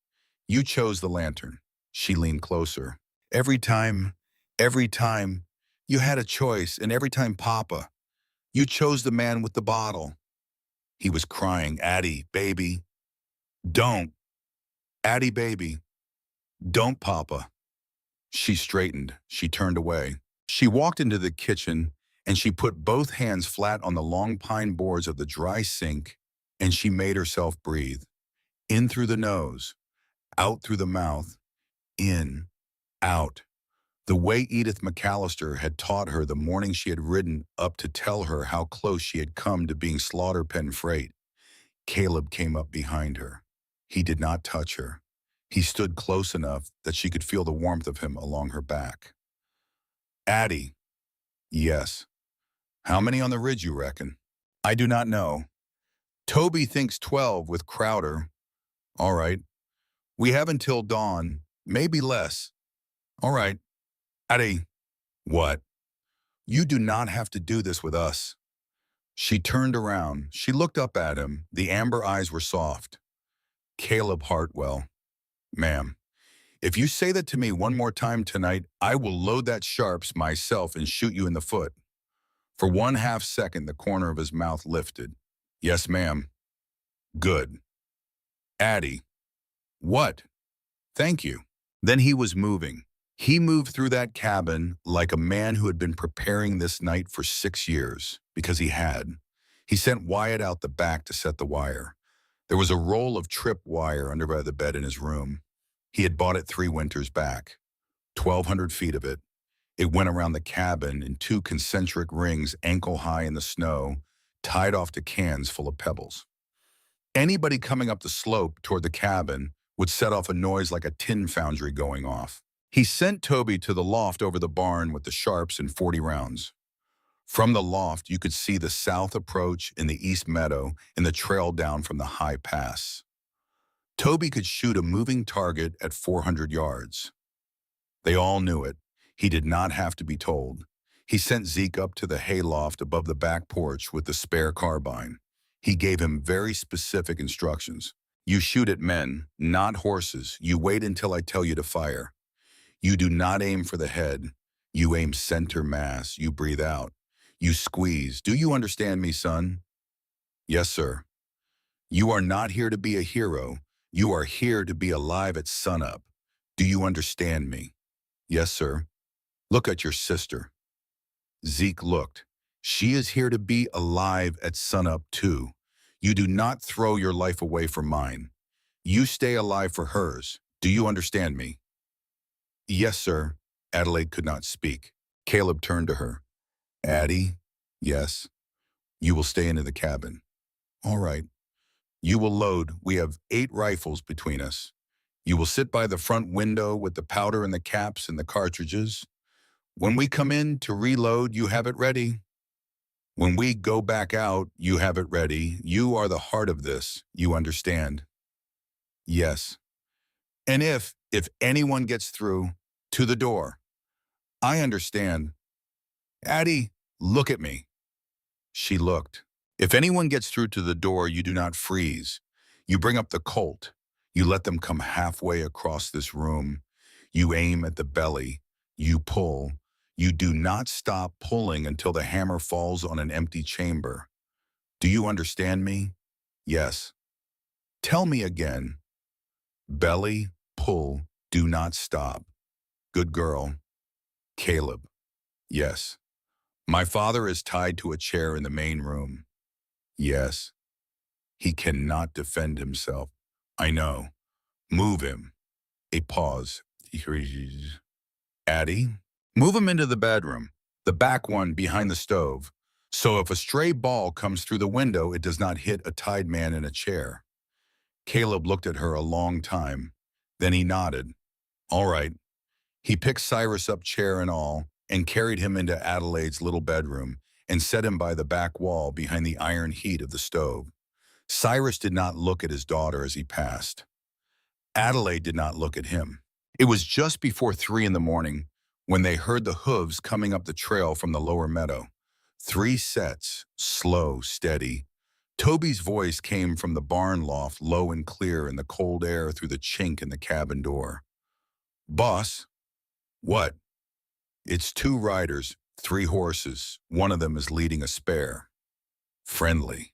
You chose the lantern. She leaned closer. Every time, you had a choice, and every time, Papa, you chose the man with the bottle. He was crying, Addie, baby, don't. Addie, baby, don't, Papa. She straightened. She turned away. She walked into the kitchen, and she put both hands flat on the long pine boards of the dry sink, and she made herself breathe. In through the nose, out through the mouth, in, out. The way Edith McAllister had taught her the morning she had ridden up to tell her how close she had come to being slaughter pen freight. Caleb came up behind her. He did not touch her. He stood close enough that she could feel the warmth of him along her back. Addie. Yes. How many on the ridge, you reckon? I do not know. Toby thinks 12 with Crowder. All right. We have until dawn, maybe less. All right. Addie. What? You do not have to do this with us. She turned around. She looked up at him. The amber eyes were soft. Caleb Hartwell. Ma'am, if you say that to me one more time tonight, I will load that sharps myself and shoot you in the foot. For 1/2 second, the corner of his mouth lifted. Yes, ma'am. Good. Addie. What? Thank you. Then he was moving. He moved through that cabin like a man who had been preparing this night for 6 years, because he had. He sent Wyatt out the back to set the wire. There was a roll of trip wire under by the bed in his room. He had bought it 3 winters back. 1,200 feet of it. It went around the cabin in 2 concentric rings ankle-high in the snow, tied off to cans full of pebbles. Anybody coming up the slope toward the cabin would set off a noise like a tin foundry going off. He sent Toby to the loft over the barn with the sharps and 40 rounds. From the loft, you could see the south approach in the east meadow and the trail down from the high pass. Toby could shoot a moving target at 400 yards. They all knew it. He did not have to be told. He sent Zeke up to the hayloft above the back porch with the spare carbine. He gave him very specific instructions. You shoot at men, not horses. You wait until I tell you to fire. You do not aim for the head. You aim center mass. You breathe out. You squeeze. Do you understand me, son? Yes, sir. You are not here to be a hero. You are here to be alive at sunup. Do you understand me? Yes, sir. Look at your sister. Zeke looked. She is here to be alive at sunup too. You do not throw your life away for mine. You stay alive for hers. Do you understand me? Yes, sir. Adelaide could not speak. Caleb turned to her. Addie? Yes. You will stay into the cabin. All right. You will load. We have 8 rifles between us. You will sit by the front window with the powder and the caps and the cartridges. When we come in to reload, you have it ready. When we go back out, you have it ready. You are the heart of this. You understand? Yes. And if anyone gets through, to the door. I understand. Addie, look at me. She looked. If anyone gets through to the door, you do not freeze. You bring up the Colt. You let them come halfway across this room. You aim at the belly. You pull. You do not stop pulling until the hammer falls on an empty chamber. Do you understand me? Yes. Tell me again. Belly, pull, do not stop. Good girl. Caleb. Yes. My father is tied to a chair in the main room. Yes. He cannot defend himself. I know. Move him. A pause. Addie, move him into the bedroom, the back one behind the stove, so if a stray ball comes through the window, it does not hit a tied man in a chair. Caleb looked at her a long time. Then he nodded. All right. He picked Cyrus up, chair and all, and carried him into Adelaide's little bedroom and set him by the back wall behind the iron heat of the stove. Cyrus did not look at his daughter as he passed. Adelaide did not look at him. It was just before 3 in the morning when they heard the hooves coming up the trail from the lower meadow. 3 sets, slow, steady. Toby's voice came from the barn loft, low and clear in the cold air through the chink in the cabin door. Boss? What? It's 2 riders, 3 horses. One of them is leading a spare. Friendly.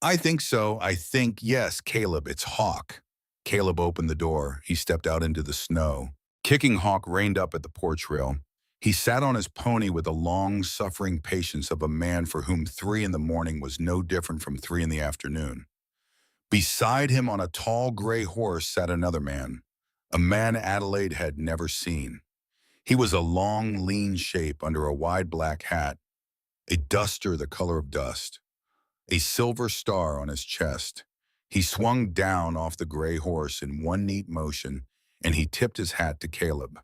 I think so. I think, yes, Caleb, it's Hawk. Caleb opened the door. He stepped out into the snow. Kicking Hawk reined up at the porch rail. He sat on his pony with the long-suffering patience of a man for whom 3 in the morning was no different from 3 in the afternoon. Beside him on a tall gray horse sat another man, a man Adelaide had never seen. He was a long, lean shape under a wide black hat, a duster the color of dust, a silver star on his chest. He swung down off the gray horse in one neat motion, and he tipped his hat to Caleb.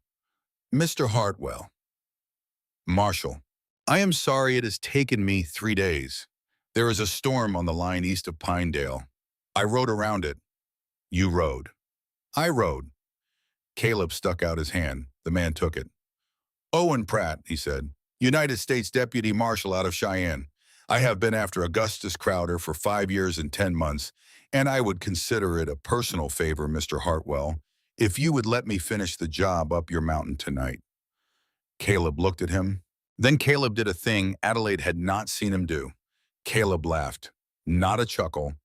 Mr. Hartwell. Marshal, I am sorry it has taken me 3 days. There is a storm on the line east of Pinedale. I rode around it. You rode. I rode. Caleb stuck out his hand. The man took it. Owen Pratt, he said, United States Deputy Marshal out of Cheyenne. I have been after Augustus Crowder for 5 years and 10 months, and I would consider it a personal favor, Mr. Hartwell, if you would let me finish the job up your mountain tonight. Caleb looked at him. Then Caleb did a thing Adelaide had not seen him do. Caleb laughed. Not a chuckle.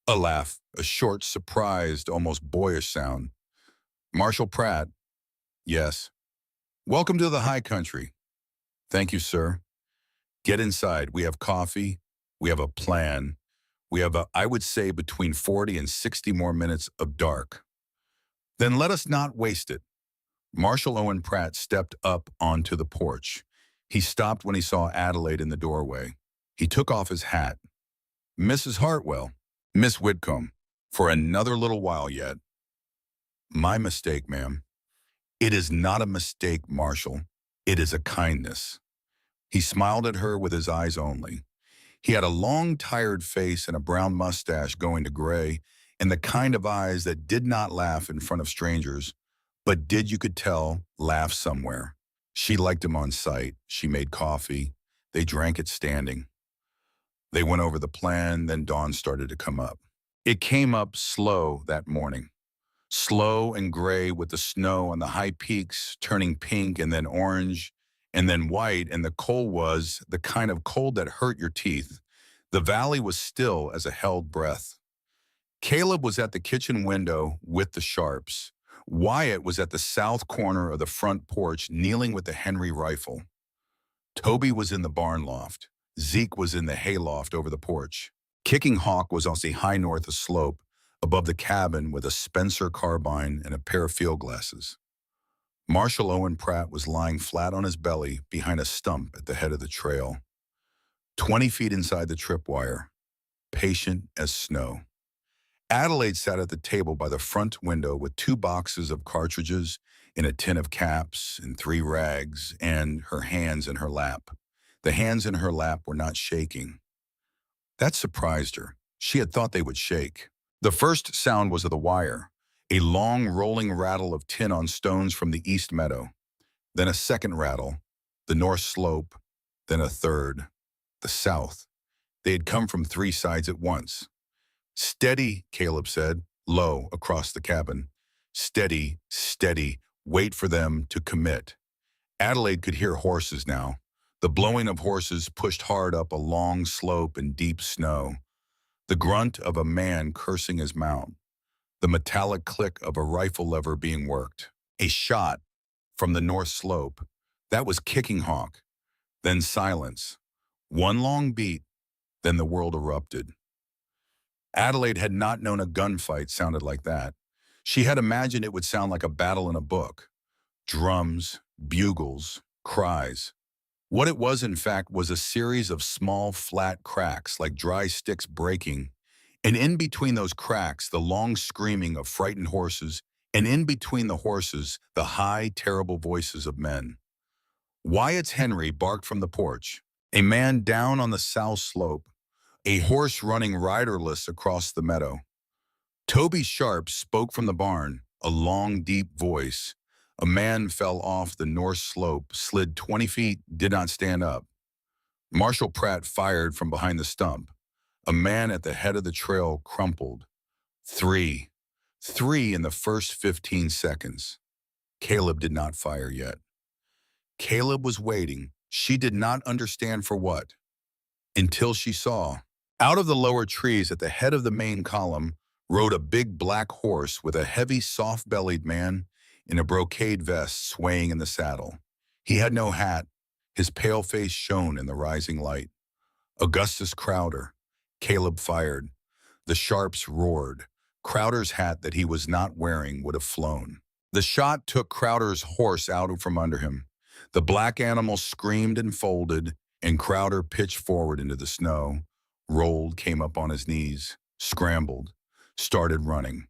A laugh, a short, surprised, almost boyish sound. Marshal Pratt. Yes. Welcome to the high country. Thank you, sir. Get inside. We have coffee. We have a plan. We have, I would say, between 40 and 60 more minutes of dark. Then let us not waste it. Marshal Owen Pratt stepped up onto the porch. He stopped when he saw Adelaide in the doorway. He took off his hat. Mrs. Hartwell, Miss Whitcomb, for another little while yet. My mistake, ma'am. It is not a mistake, Marshall. It is a kindness. He smiled at her with his eyes only. He had a long, tired face and a brown mustache going to gray, and the kind of eyes that did not laugh in front of strangers, but did, you could tell, laugh somewhere. She liked him on sight. She made coffee. They drank it standing. They went over the plan, then dawn started to come up. It came up slow that morning. Slow and gray with the snow on the high peaks turning pink and then orange and then white, and the cold was the kind of cold that hurt your teeth. The valley was still as a held breath. Caleb was at the kitchen window with the Sharps. Wyatt was at the south corner of the front porch kneeling with the Henry rifle. Toby was in the barn loft. Zeke was in the hayloft over the porch. Kicking Hawk was on the high north slope above the cabin with a Spencer carbine and a pair of field glasses. Marshall Owen Pratt was lying flat on his belly behind a stump at the head of the trail, 20 feet inside the tripwire, patient as snow. Adelaide sat at the table by the front window with 2 boxes of cartridges and a tin of caps and 3 rags and her hands in her lap. The hands in her lap were not shaking. That surprised her. She had thought they would shake. The first sound was of the wire, a long rolling rattle of tin on stones from the east meadow. Then a second rattle, the north slope, then a third, the south. They had come from 3 sides at once. Steady, Caleb said, low across the cabin. Steady, steady, wait for them to commit. Adelaide could hear horses now. The blowing of horses pushed hard up a long slope in deep snow. The grunt of a man cursing his mount. The metallic click of a rifle lever being worked. A shot from the north slope. That was Kicking Hawk. Then silence. One long beat, then the world erupted. Adelaide had not known a gunfight sounded like that. She had imagined it would sound like a battle in a book. Drums, bugles, cries. What it was, in fact, was a series of small, flat cracks like dry sticks breaking, and in between those cracks, the long screaming of frightened horses, and in between the horses, the high, terrible voices of men. Wyatt's Henry barked from the porch. A man down on the south slope, a horse running riderless across the meadow. Toby Sharp spoke from the barn, a long, deep voice. A man fell off the north slope, slid 20 feet, did not stand up. Marshall Pratt fired from behind the stump. A man at the head of the trail crumpled. 3. 3 in the first 15 seconds. Caleb did not fire yet. Caleb was waiting. She did not understand for what. Until she saw. Out of the lower trees at the head of the main column rode a big black horse with a heavy, soft-bellied man in a brocade vest swaying in the saddle. He had no hat. His pale face shone in the rising light. Augustus Crowder. Caleb fired. The Sharps roared. Crowder's hat that he was not wearing would have flown. The shot took Crowder's horse out from under him. The black animal screamed and folded, and Crowder pitched forward into the snow, rolled, came up on his knees, scrambled, started running,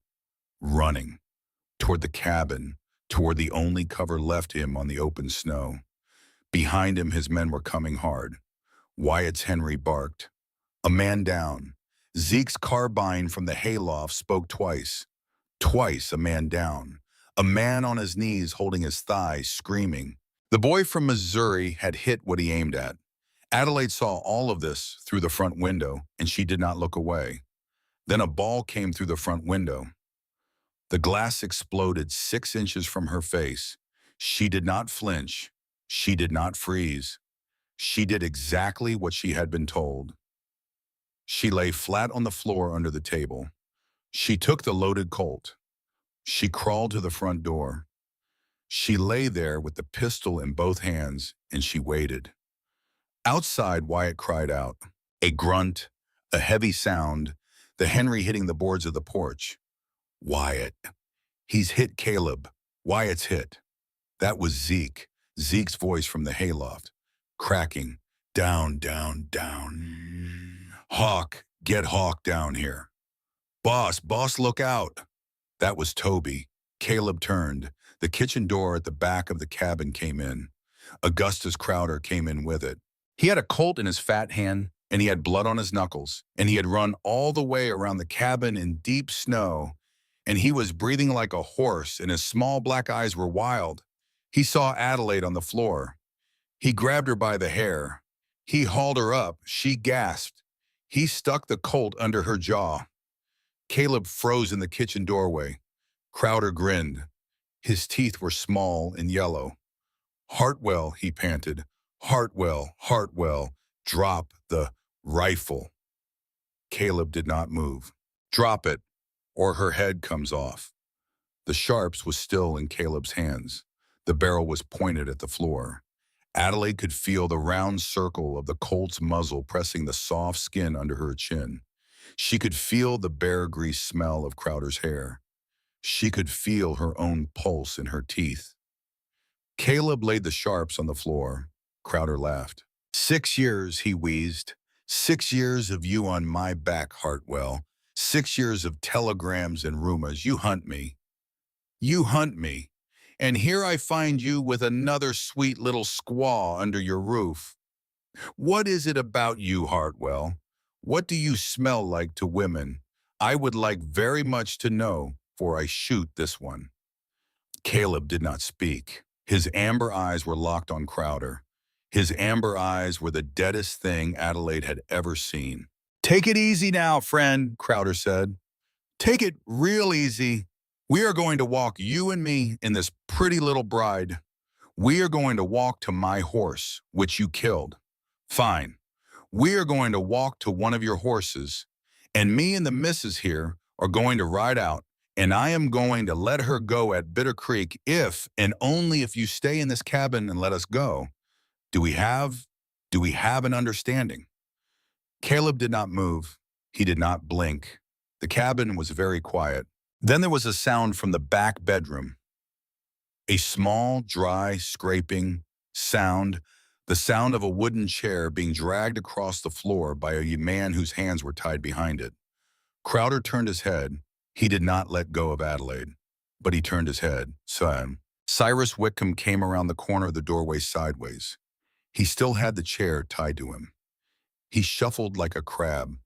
toward the cabin, toward the only cover left him on the open snow. Behind him, his men were coming hard. Wyatt's Henry barked. A man down. Zeke's carbine from the hayloft spoke twice. Twice a man down. A man on his knees holding his thighs, screaming. The boy from Missouri had hit what he aimed at. Adelaide saw all of this through the front window, and she did not look away. Then a ball came through the front window. The glass exploded 6 inches from her face. She did not flinch. She did not freeze. She did exactly what she had been told. She lay flat on the floor under the table. She took the loaded Colt. She crawled to the front door. She lay there with the pistol in both hands, and she waited. Outside, Wyatt cried out. A grunt, a heavy sound, the Henry hitting the boards of the porch. Wyatt. He's hit Caleb. Wyatt's hit. That was Zeke. Zeke's voice from the hayloft. Cracking. Down, down, down. Hawk, get Hawk down here. Boss, look out. That was Toby. Caleb turned. The kitchen door at the back of the cabin came in. Augustus Crowder came in with it. He had a Colt in his fat hand, and he had blood on his knuckles, and he had run all the way around the cabin in deep snow, and he was breathing like a horse, and his small black eyes were wild. He saw Adelaide on the floor. He grabbed her by the hair. He hauled her up. She gasped. He stuck the Colt under her jaw. Caleb froze in the kitchen doorway. Crowder grinned. His teeth were small and yellow. Hartwell, he panted. Hartwell, Hartwell, drop the rifle. Caleb did not move. Drop it, or her head comes off. The sharps was still in Caleb's hands. The barrel was pointed at the floor. Adelaide could feel the round circle of the Colt's muzzle pressing the soft skin under her chin. She could feel the bear grease smell of Crowder's hair. She could feel her own pulse in her teeth. Caleb laid the sharps on the floor. Crowder laughed. 6 years, he wheezed. 6 years of you on my back, Hartwell. 6 years of telegrams and rumors. You hunt me. You hunt me. And here I find you with another sweet little squaw under your roof. What is it about you, Hartwell? What do you smell like to women? I would like very much to know, for I shoot this one. Caleb did not speak. His amber eyes were locked on Crowder. His amber eyes were the deadest thing Adelaide had ever seen. Take it easy now, friend, Crowder said. Take it real easy. We are going to walk, you and me, in this pretty little bride. We are going to walk to my horse, which you killed. Fine. We are going to walk to one of your horses, and me and the missus here are going to ride out, and I am going to let her go at Bitter Creek if and only if you stay in this cabin and let us go. Do we have an understanding? Caleb did not move. He did not blink. The cabin was very quiet. Then there was a sound from the back bedroom. A small, dry, scraping sound, the sound of a wooden chair being dragged across the floor by a man whose hands were tied behind it. Crowder turned his head. He did not let go of Adelaide, but he turned his head. Cyrus Whitcomb came around the corner of the doorway sideways. He still had the chair tied to him. He shuffled like a crab.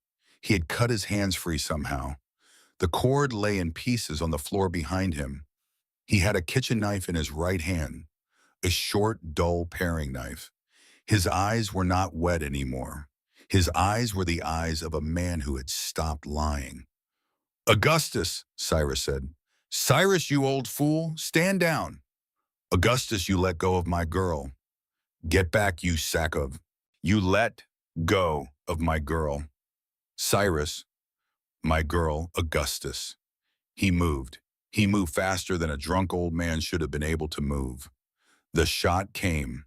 He had cut his hands free somehow. The cord lay in pieces on the floor behind him. He had a kitchen knife in his right hand, a short, dull paring knife. His eyes were not wet anymore. His eyes were the eyes of a man who had stopped lying. Augustus, Cyrus said. Cyrus, you old fool, stand down. Augustus, you let go of my girl. Get back, you sack of. You let go of my girl. Cyrus, my girl, Augustus. He moved. He moved faster than a drunk old man should have been able to move. The shot came.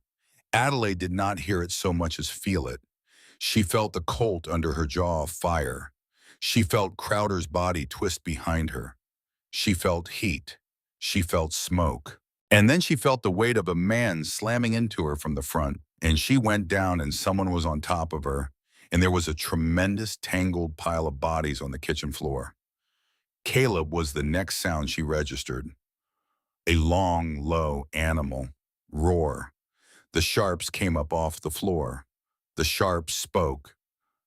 Adelaide did not hear it so much as feel it. She felt the Colt under her jaw fire. She felt Crowder's body twist behind her. She felt heat. She felt smoke. And then she felt the weight of a man slamming into her from the front, and she went down and someone was on top of her, and there was a tremendous tangled pile of bodies on the kitchen floor. Caleb was the next sound she registered. A long, low animal roar. The sharps came up off the floor. The sharps spoke.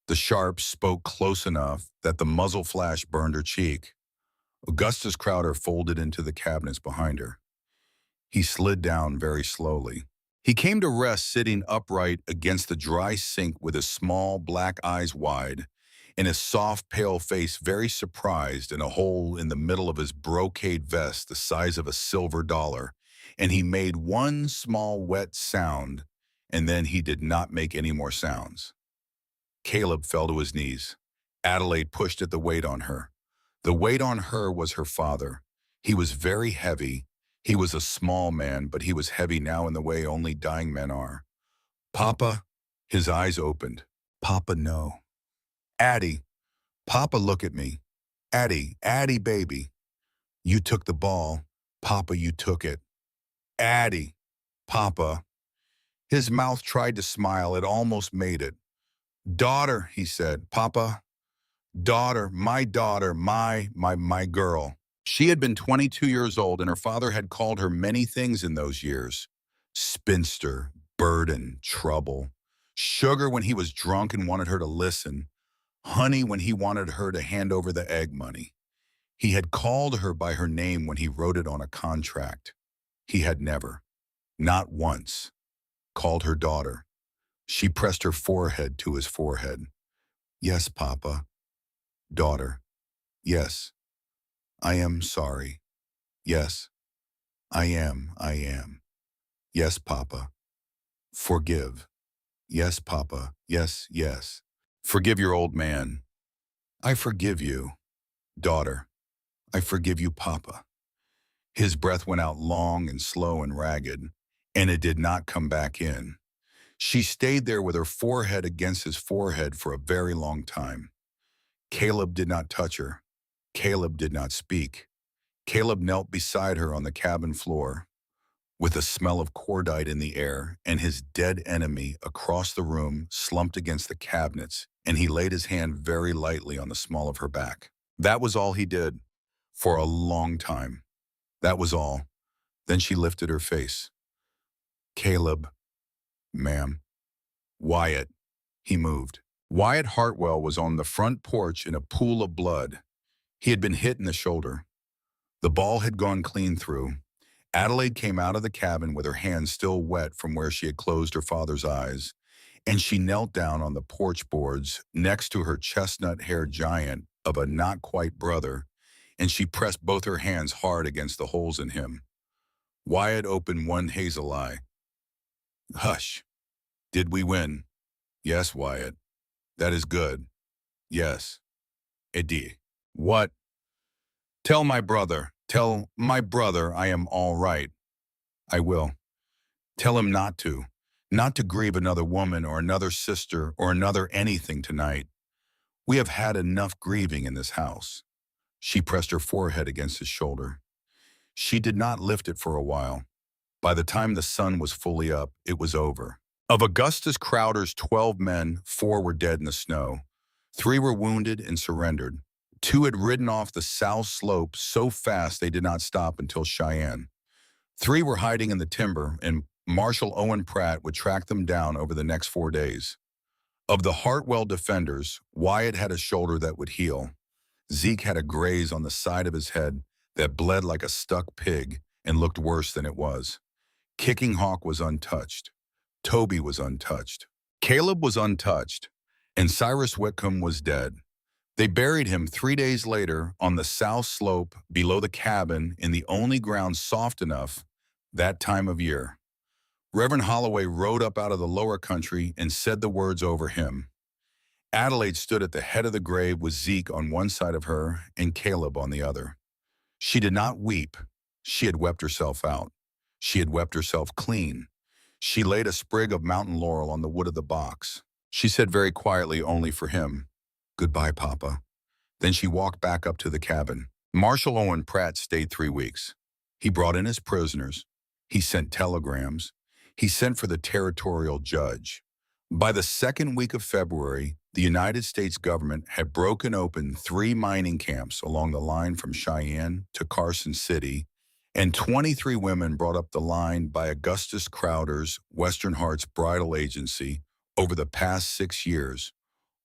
The sharps spoke close enough that the muzzle flash burned her cheek. Augustus Crowder folded into the cabinets behind her. He slid down very slowly. He came to rest sitting upright against the dry sink with his small black eyes wide and his soft pale face very surprised and a hole in the middle of his brocade vest the size of a silver dollar. And he made one small wet sound, and then he did not make any more sounds. Caleb fell to his knees. Adelaide pushed at the weight on her. The weight on her was her father. He was very heavy. He was a small man, but he was heavy now in the way only dying men are. Papa, his eyes opened. Papa, no. Addie, Papa, look at me. Addie, Addie, baby. You took the ball. Papa, you took it. Addie, Papa. His mouth tried to smile. It almost made it. Daughter, he said. Papa, daughter, my my girl. She had been 22 years old, and her father had called her many things in those years: spinster, burden, trouble, sugar when he was drunk and wanted her to listen, honey when he wanted her to hand over the egg money. He had called her by her name when he wrote it on a contract. He had never, not once, called her daughter. She pressed her forehead to his forehead. Yes, Papa. Daughter. Yes, I am sorry. Yes, I am. Yes, Papa. Forgive. Yes, Papa. Yes, yes. Forgive your old man. I forgive you. Daughter, I forgive you, Papa. His breath went out long and slow and ragged, and it did not come back in. She stayed there with her forehead against his forehead for a very long time. Caleb did not touch her. Caleb did not speak. Caleb knelt beside her on the cabin floor, with the smell of cordite in the air, and his dead enemy across the room slumped against the cabinets, and he laid his hand very lightly on the small of her back. That was all he did, for a long time. That was all. Then she lifted her face. Caleb, ma'am. Wyatt. He moved. Wyatt Hartwell was on the front porch in a pool of blood. He had been hit in the shoulder. The ball had gone clean through. Adelaide came out of the cabin with her hands still wet from where she had closed her father's eyes, and she knelt down on the porch boards next to her chestnut-haired giant of a not-quite brother, and she pressed both her hands hard against the holes in him. Wyatt opened one hazel eye. Hush. Did we win? Yes, Wyatt. That is good. Yes. Eddie. What? Tell my brother I am all right. I will. Tell him not to grieve another woman or another sister or another anything tonight. We have had enough grieving in this house. She pressed her forehead against his shoulder. She did not lift it for a while. By the time the sun was fully up, it was over. Of Augustus Crowder's 12 men, 4 were dead in the snow. 3 were wounded and surrendered. 2 had ridden off the south slope so fast they did not stop until Cheyenne. 3 were hiding in the timber, and Marshal Owen Pratt would track them down over the next 4 days. Of the Hartwell defenders, Wyatt had a shoulder that would heal. Zeke had a graze on the side of his head that bled like a stuck pig and looked worse than it was. Kicking Hawk was untouched. Toby was untouched. Caleb was untouched, and Cyrus Whitcomb was dead. They buried him 3 days later on the south slope below the cabin in the only ground soft enough that time of year. Reverend Holloway rode up out of the lower country and said the words over him. Adelaide stood at the head of the grave with Zeke on one side of her and Caleb on the other. She did not weep. She had wept herself out. She had wept herself clean. She laid a sprig of mountain laurel on the wood of the box. She said very quietly, only for him, "Goodbye, Papa." Then she walked back up to the cabin. Marshal Owen Pratt stayed 3 weeks. He brought in his prisoners. He sent telegrams. He sent for the territorial judge. By the second week of February, the United States government had broken open 3 mining camps along the line from Cheyenne to Carson City, and 23 women brought up the line by Augustus Crowder's Western Hearts Bridal Agency over the past 6 years,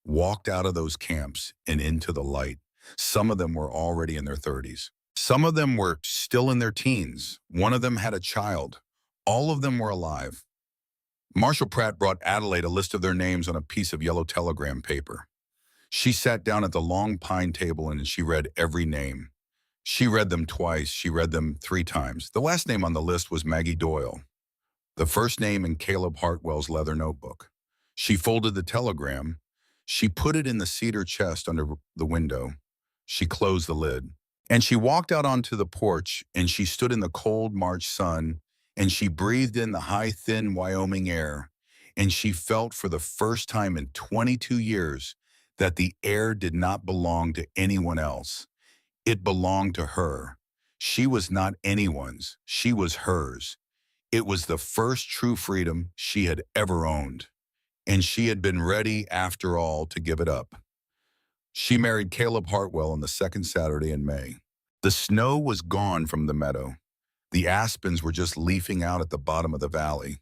walked out of those camps and into the light. Some of them were already in their 30s. Some of them were still in their teens. One of them had a child. All of them were alive. Marshal Pratt brought Adelaide a list of their names on a piece of yellow telegram paper. She sat down at the long pine table and she read every name. She read them twice. She read them 3 times. The last name on the list was Maggie Doyle, the first name in Caleb Hartwell's leather notebook. She folded the telegram. She put it in the cedar chest under the window. She closed the lid. And she walked out onto the porch, and she stood in the cold March sun, and she breathed in the high, thin Wyoming air, and she felt for the first time in 22 years that the air did not belong to anyone else. It belonged to her. She was not anyone's. She was hers. It was the first true freedom she had ever owned, and she had been ready, after all, to give it up. She married Caleb Hartwell on the second Saturday in May. The snow was gone from the meadow. The aspens were just leafing out at the bottom of the valley.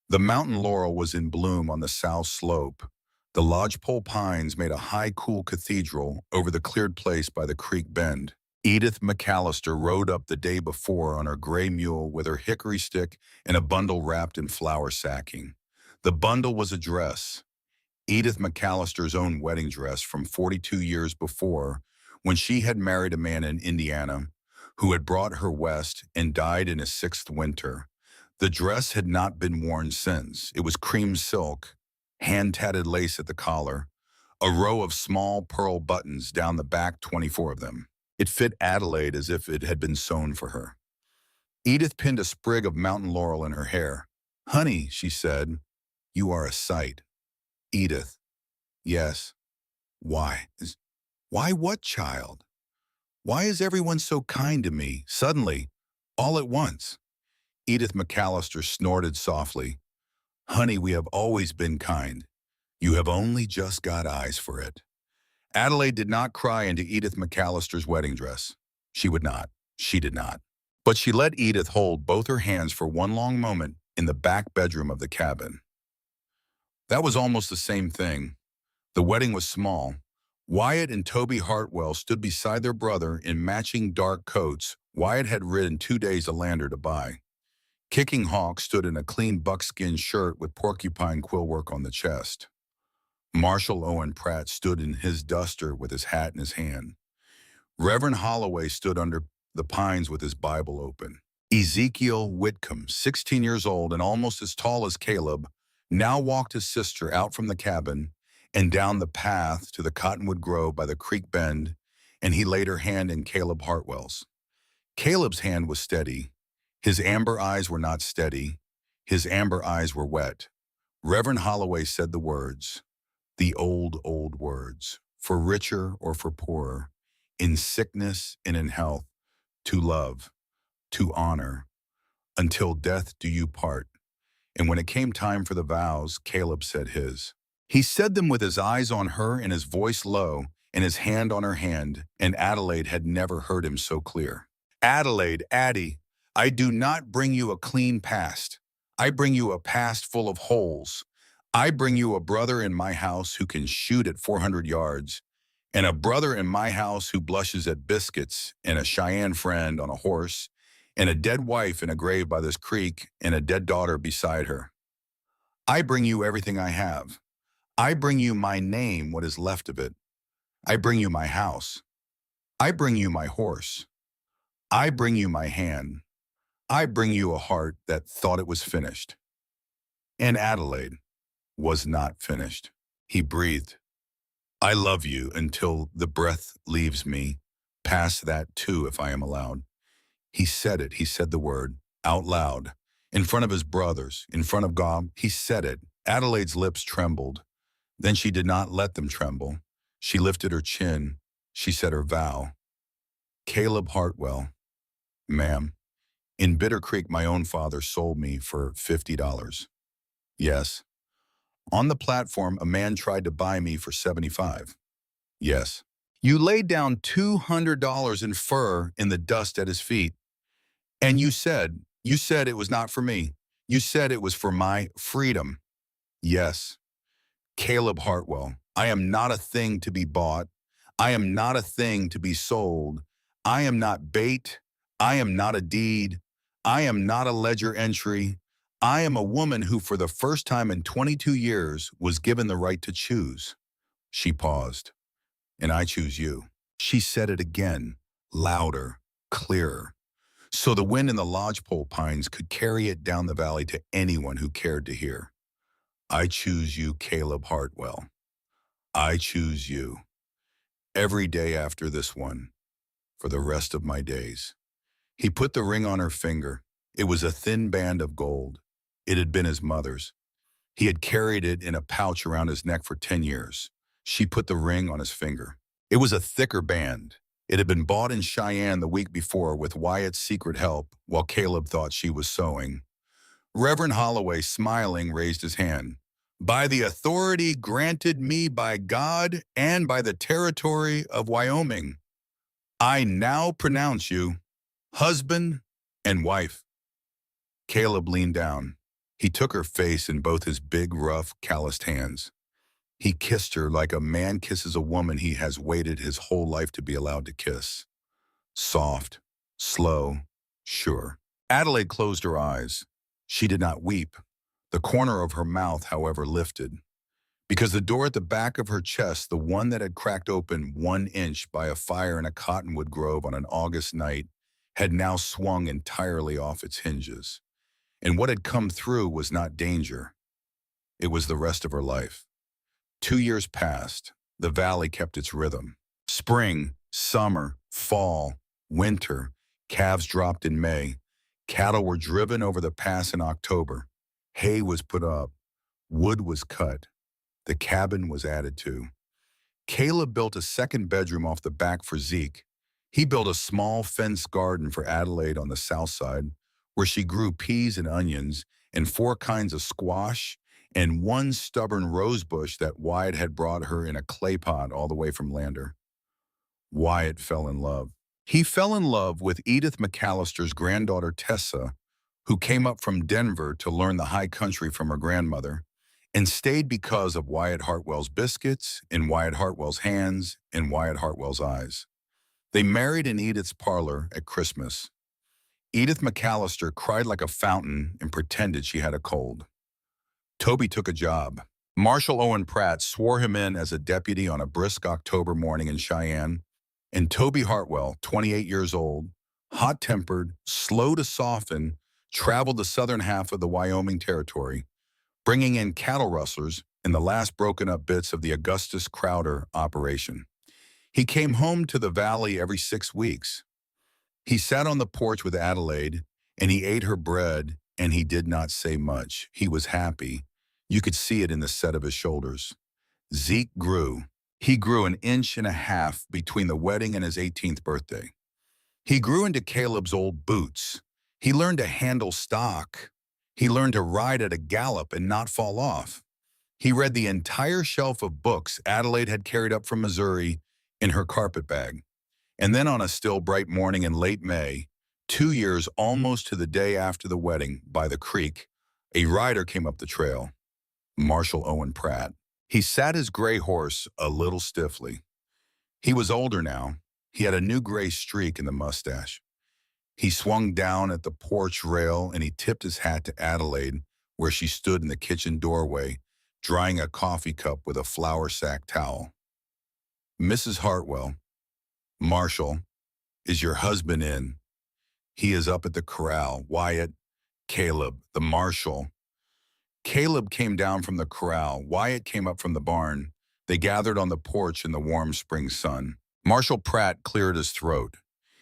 The mountain laurel was in bloom on the south slope. The lodgepole pines made a high, cool cathedral over the cleared place by the creek bend. Edith McAllister rode up the day before on her gray mule with her hickory stick and a bundle wrapped in flour sacking. The bundle was a dress, Edith McAllister's own wedding dress from 42 years before, when she had married a man in Indiana who had brought her west and died in his sixth winter. The dress had not been worn since. It was cream silk, hand-tatted lace at the collar, a row of small pearl buttons down the back, 24 of them. It fit Adelaide as if it had been sewn for her. Edith pinned a sprig of mountain laurel in her hair. "Honey," she said, "you are a sight." Edith: "Yes. Why? Why what, child? Why is everyone so kind to me, suddenly, all at once?" Edith McAllister snorted softly. "Honey, we have always been kind. You have only just got eyes for it." Adelaide did not cry into Edith McAllister's wedding dress. She would not. She did not. But she let Edith hold both her hands for one long moment in the back bedroom of the cabin. That was almost the same thing. The wedding was small. Wyatt and Toby Hartwell stood beside their brother in matching dark coats Wyatt had ridden 2 days to Lander to buy. Kicking Hawk stood in a clean buckskin shirt with porcupine quill work on the chest. Marshall Owen Pratt stood in his duster with his hat in his hand. Reverend Holloway stood under the pines with his Bible open. Ezekiel Whitcomb, 16 years old and almost as tall as Caleb, now walked his sister out from the cabin and down the path to the cottonwood grove by the creek bend, and he laid her hand in Caleb Hartwell's. Caleb's hand was steady. His amber eyes were not steady. His amber eyes were wet. Reverend Holloway said the words, the old, old words, for richer or for poorer, in sickness and in health, to love, to honor, until death do you part. And when it came time for the vows, Caleb said his. He said them with his eyes on her and his voice low and his hand on her hand, and Adelaide had never heard him so clear. "Adelaide, Addie, I do not bring you a clean past. I bring you a past full of holes. I bring you a brother in my house who can shoot at 400 yards, and a brother in my house who blushes at biscuits, and a Cheyenne friend on a horse, and a dead wife in a grave by this creek, and a dead daughter beside her. I bring you everything I have. I bring you my name, what is left of it. I bring you my house. I bring you my horse. I bring you my hand. I bring you a heart that thought it was finished." And Adelaide was not finished. He breathed, "I love you until the breath leaves me, past that too if I am allowed." He said it, he said the word, out loud, in front of his brothers, in front of God. He said it. Adelaide's lips trembled. Then she did not let them tremble. She lifted her chin. She said her vow. "Caleb Hartwell, ma'am, in Bitter Creek my own father sold me for $50. Yes. On the platform a man tried to buy me for $75. Yes. You laid down $200 in fur in the dust at his feet. And you said it was not for me. You said it was for my freedom." Yes. Caleb Hartwell, I am not a thing to be bought. I am not a thing to be sold. I am not bait. I am not a deed. I am not a ledger entry. I am a woman who for the first time in 22 years was given the right to choose. She paused. "And I choose you." She said it again, louder, clearer, so the wind in the lodgepole pines could carry it down the valley to anyone who cared to hear. "I choose you, Caleb Hartwell. I choose you. Every day after this one, for the rest of my days." He put the ring on her finger. It was a thin band of gold. It had been his mother's. He had carried it in a pouch around his neck for 10 years. She put the ring on his finger. It was a thicker band. It had been bought in Cheyenne the week before with Wyatt's secret help while Caleb thought she was sewing. Reverend Holloway, smiling, raised his hand. "By the authority granted me by God and by the territory of Wyoming." I now pronounce you husband and wife." Caleb leaned down. He took her face in both his big, rough, calloused hands. He kissed her like a man kisses a woman he has waited his whole life to be allowed to kiss. Soft, slow, sure. Adelaide closed her eyes. She did not weep. The corner of her mouth, however, lifted, because the door at the back of her chest, the one that had cracked open 1 inch by a fire in a cottonwood grove on an August night, had now swung entirely off its hinges. And what had come through was not danger. It was the rest of her life. 2 years passed. The valley kept its rhythm. Spring, summer, fall, winter. Calves dropped in May. Cattle were driven over the pass in October. Hay was put up. Wood was cut. The cabin was added to. Caleb built a second bedroom off the back for Zeke. He built a small fenced garden for Adelaide on the south side, where she grew peas and onions and 4 kinds of squash and one stubborn rose bush that Wyatt had brought her in a clay pot all the way from Lander. Wyatt fell in love. He fell in love with Edith McAllister's granddaughter Tessa, who came up from Denver to learn the high country from her grandmother, and stayed because of Wyatt Hartwell's biscuits, in Wyatt Hartwell's hands, in Wyatt Hartwell's eyes. They married in Edith's parlor at Christmas. Edith McAllister cried like a fountain and pretended she had a cold. Toby took a job. Marshal Owen Pratt swore him in as a deputy on a brisk October morning in Cheyenne, and Toby Hartwell, 28 years old, hot-tempered, slow to soften, traveled the southern half of the Wyoming Territory, bringing in cattle rustlers in the last broken-up bits of the Augustus Crowder operation. He came home to the valley every 6 weeks. He sat on the porch with Adelaide, and he ate her bread, and he did not say much. He was happy. You could see it in the set of his shoulders. Zeke grew. He grew 1.5 inches between the wedding and his 18th birthday. He grew into Caleb's old boots. He learned to handle stock. He learned to ride at a gallop and not fall off. He read the entire shelf of books Adelaide had carried up from Missouri in her carpet bag. And then on a still bright morning in late May, 2 years almost to the day after the wedding, by the creek, a rider came up the trail. Marshal Owen Pratt. He sat his gray horse a little stiffly. He was older now. He had a new gray streak in the mustache. He swung down at the porch rail and he tipped his hat to Adelaide, where she stood in the kitchen doorway, drying a coffee cup with a flour sack towel. "Mrs. Hartwell, Marshall, is your husband in? He is up at the corral. Wyatt, Caleb, the marshal." Caleb came down from the corral. Wyatt came up from the barn. They gathered on the porch in the warm spring sun. Marshal Pratt cleared his throat.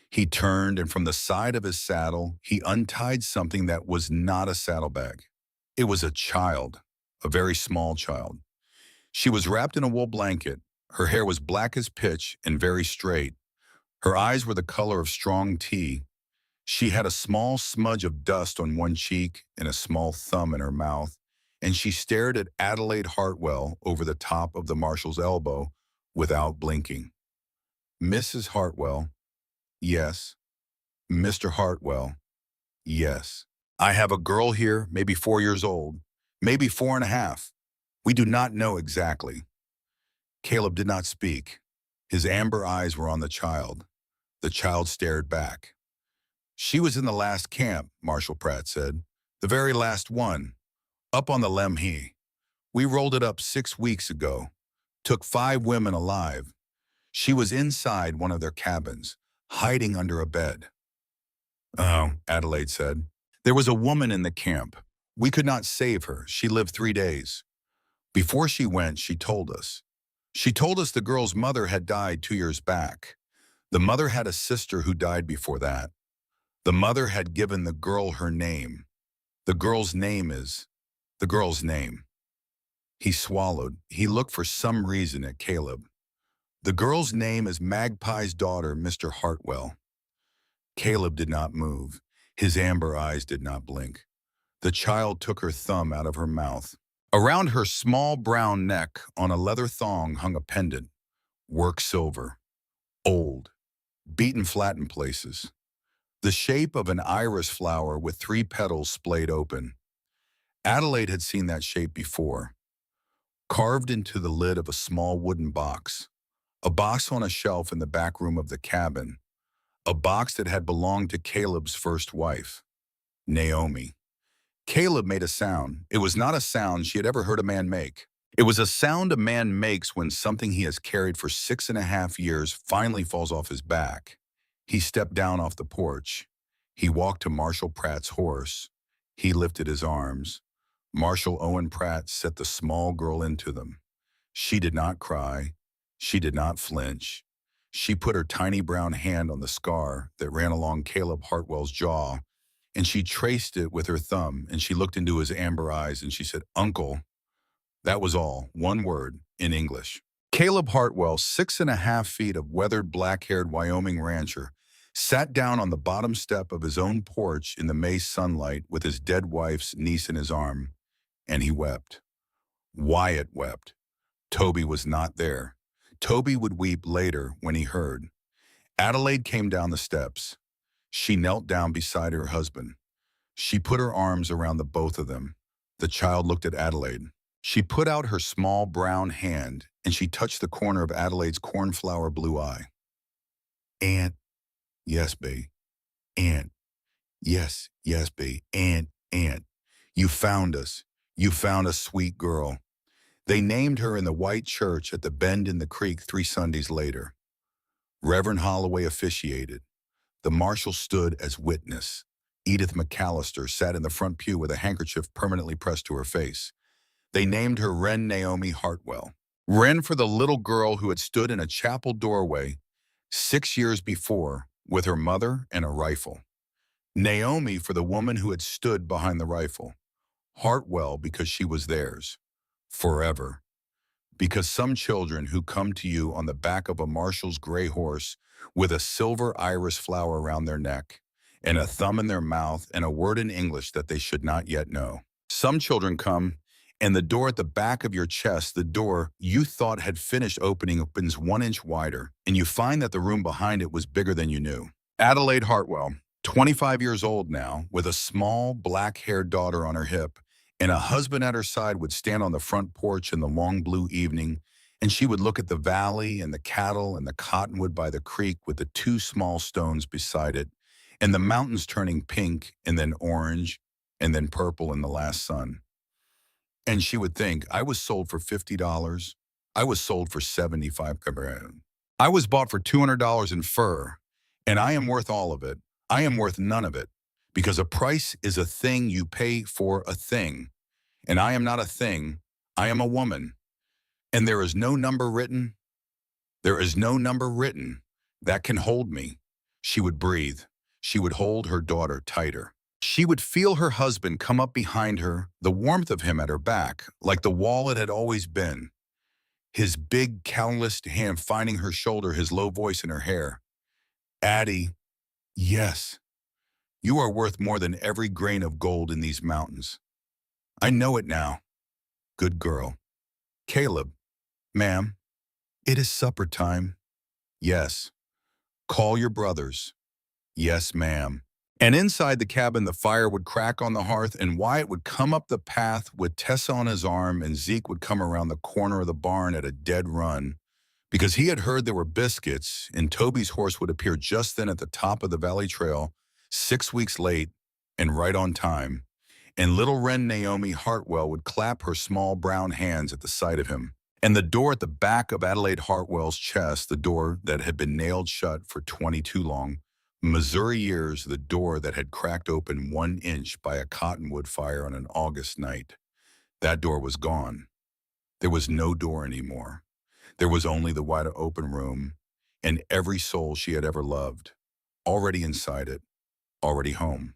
He turned, and from the side of his saddle, he untied something that was not a saddlebag. It was a child, a very small child. She was wrapped in a wool blanket. Her hair was black as pitch and very straight. Her eyes were the color of strong tea. She had a small smudge of dust on one cheek and a small thumb in her mouth, and she stared at Adelaide Hartwell over the top of the marshal's elbow without blinking. "Mrs. Hartwell, yes. Mr. Hartwell, yes. I have a girl here, maybe 4 years old, maybe 4.5. We do not know exactly." Caleb did not speak. His amber eyes were on the child. The child stared back. "She was in the last camp," Marshal Pratt said. "The very last one. Up on the Lemhi. We rolled it up 6 weeks ago. Took 5 women alive. She was inside one of their cabins, hiding under a bed." "Oh," Adelaide said. "There was a woman in the camp. We could not save her. She lived 3 days. Before she went, she told us. She told us the girl's mother had died 2 years back. The mother had a sister who died before that. The mother had given the girl her name. The girl's name is the girl's name." He swallowed. He looked for some reason at Caleb. "The girl's name is Magpie's daughter, Mr. Hartwell." Caleb did not move. His amber eyes did not blink. The child took her thumb out of her mouth. Around her small brown neck, on a leather thong, hung a pendant. Work silver. Old. beaten flat in places. The shape of an iris flower with three petals splayed open. Adelaide had seen that shape before, carved into the lid of a small wooden box, a box on a shelf in the back room of the cabin, a box that had belonged to Caleb's first wife, Naomi. Caleb made a sound. It was not a sound she had ever heard a man make. It was a sound a man makes when something he has carried for 6.5 years finally falls off his back. He stepped down off the porch. He walked to Marshall Pratt's horse. He lifted his arms. Marshall Owen Pratt set the small girl into them. She did not cry. She did not flinch. She put her tiny brown hand on the scar that ran along Caleb Hartwell's jaw, and she traced it with her thumb, and she looked into his amber eyes, and she said, "Uncle." That was all, one word, in English. Caleb Hartwell, 6.5 feet of weathered black-haired Wyoming rancher, sat down on the bottom step of his own porch in the May sunlight with his dead wife's niece in his arm, and he wept. Wyatt wept. Toby was not there. Toby would weep later when he heard. Adelaide came down the steps. She knelt down beside her husband. She put her arms around the both of them. The child looked at Adelaide. She put out her small brown hand, and she touched the corner of Adelaide's cornflower blue eye. "Aunt." "Yes, bae." "Aunt." "Yes, yes, bae. Aunt. You found us. You found a sweet girl." They named her in the white church at the bend in the creek 3 Sundays later. Reverend Holloway officiated. The marshal stood as witness. Edith McAllister sat in the front pew with a handkerchief permanently pressed to her face. They named her Wren Naomi Hartwell. Wren for the little girl who had stood in a chapel doorway 6 years before with her mother and a rifle. Naomi for the woman who had stood behind the rifle. Hartwell because she was theirs. Forever. Because some children who come to you on the back of a marshal's gray horse with a silver iris flower around their neck and a thumb in their mouth and a word in English that they should not yet know. Some children come, and the door at the back of your chest, the door you thought had finished opening, opens 1 inch wider, and you find that the room behind it was bigger than you knew. Adelaide Hartwell, 25 years old now, with a small black-haired daughter on her hip, and a husband at her side, would stand on the front porch in the long blue evening, and she would look at the valley and the cattle and the cottonwood by the creek with the 2 small stones beside it, and the mountains turning pink and then orange and then purple in the last sun. And she would think, I was sold for $50. I was sold for $75. I was bought for $200 in fur, and I am worth all of it. I am worth none of it, because a price is a thing you pay for a thing, and I am not a thing. I am a woman, and there is no number written. There is no number written that can hold me. She would breathe. She would hold her daughter tighter. She would feel her husband come up behind her, the warmth of him at her back, like the wall it had always been. His big, calloused hand finding her shoulder, his low voice in her hair. "Addie, yes, you are worth more than every grain of gold in these mountains. I know it now. Good girl." "Caleb." "Ma'am." "It is supper time." "Yes." "Call your brothers." "Yes, ma'am." And inside the cabin, the fire would crack on the hearth, and Wyatt would come up the path with Tessa on his arm, and Zeke would come around the corner of the barn at a dead run, because he had heard there were biscuits, and Toby's horse would appear just then at the top of the valley trail, 6 weeks late and right on time, and little Wren Naomi Hartwell would clap her small brown hands at the sight of him. And the door at the back of Adelaide Hartwell's chest, the door that had been nailed shut for 22 long Missouri years, the door that had cracked open 1 inch by a cottonwood fire on an August night, that door was gone. There was no door anymore. There was only the wide open room, and every soul she had ever loved, already inside it, already home.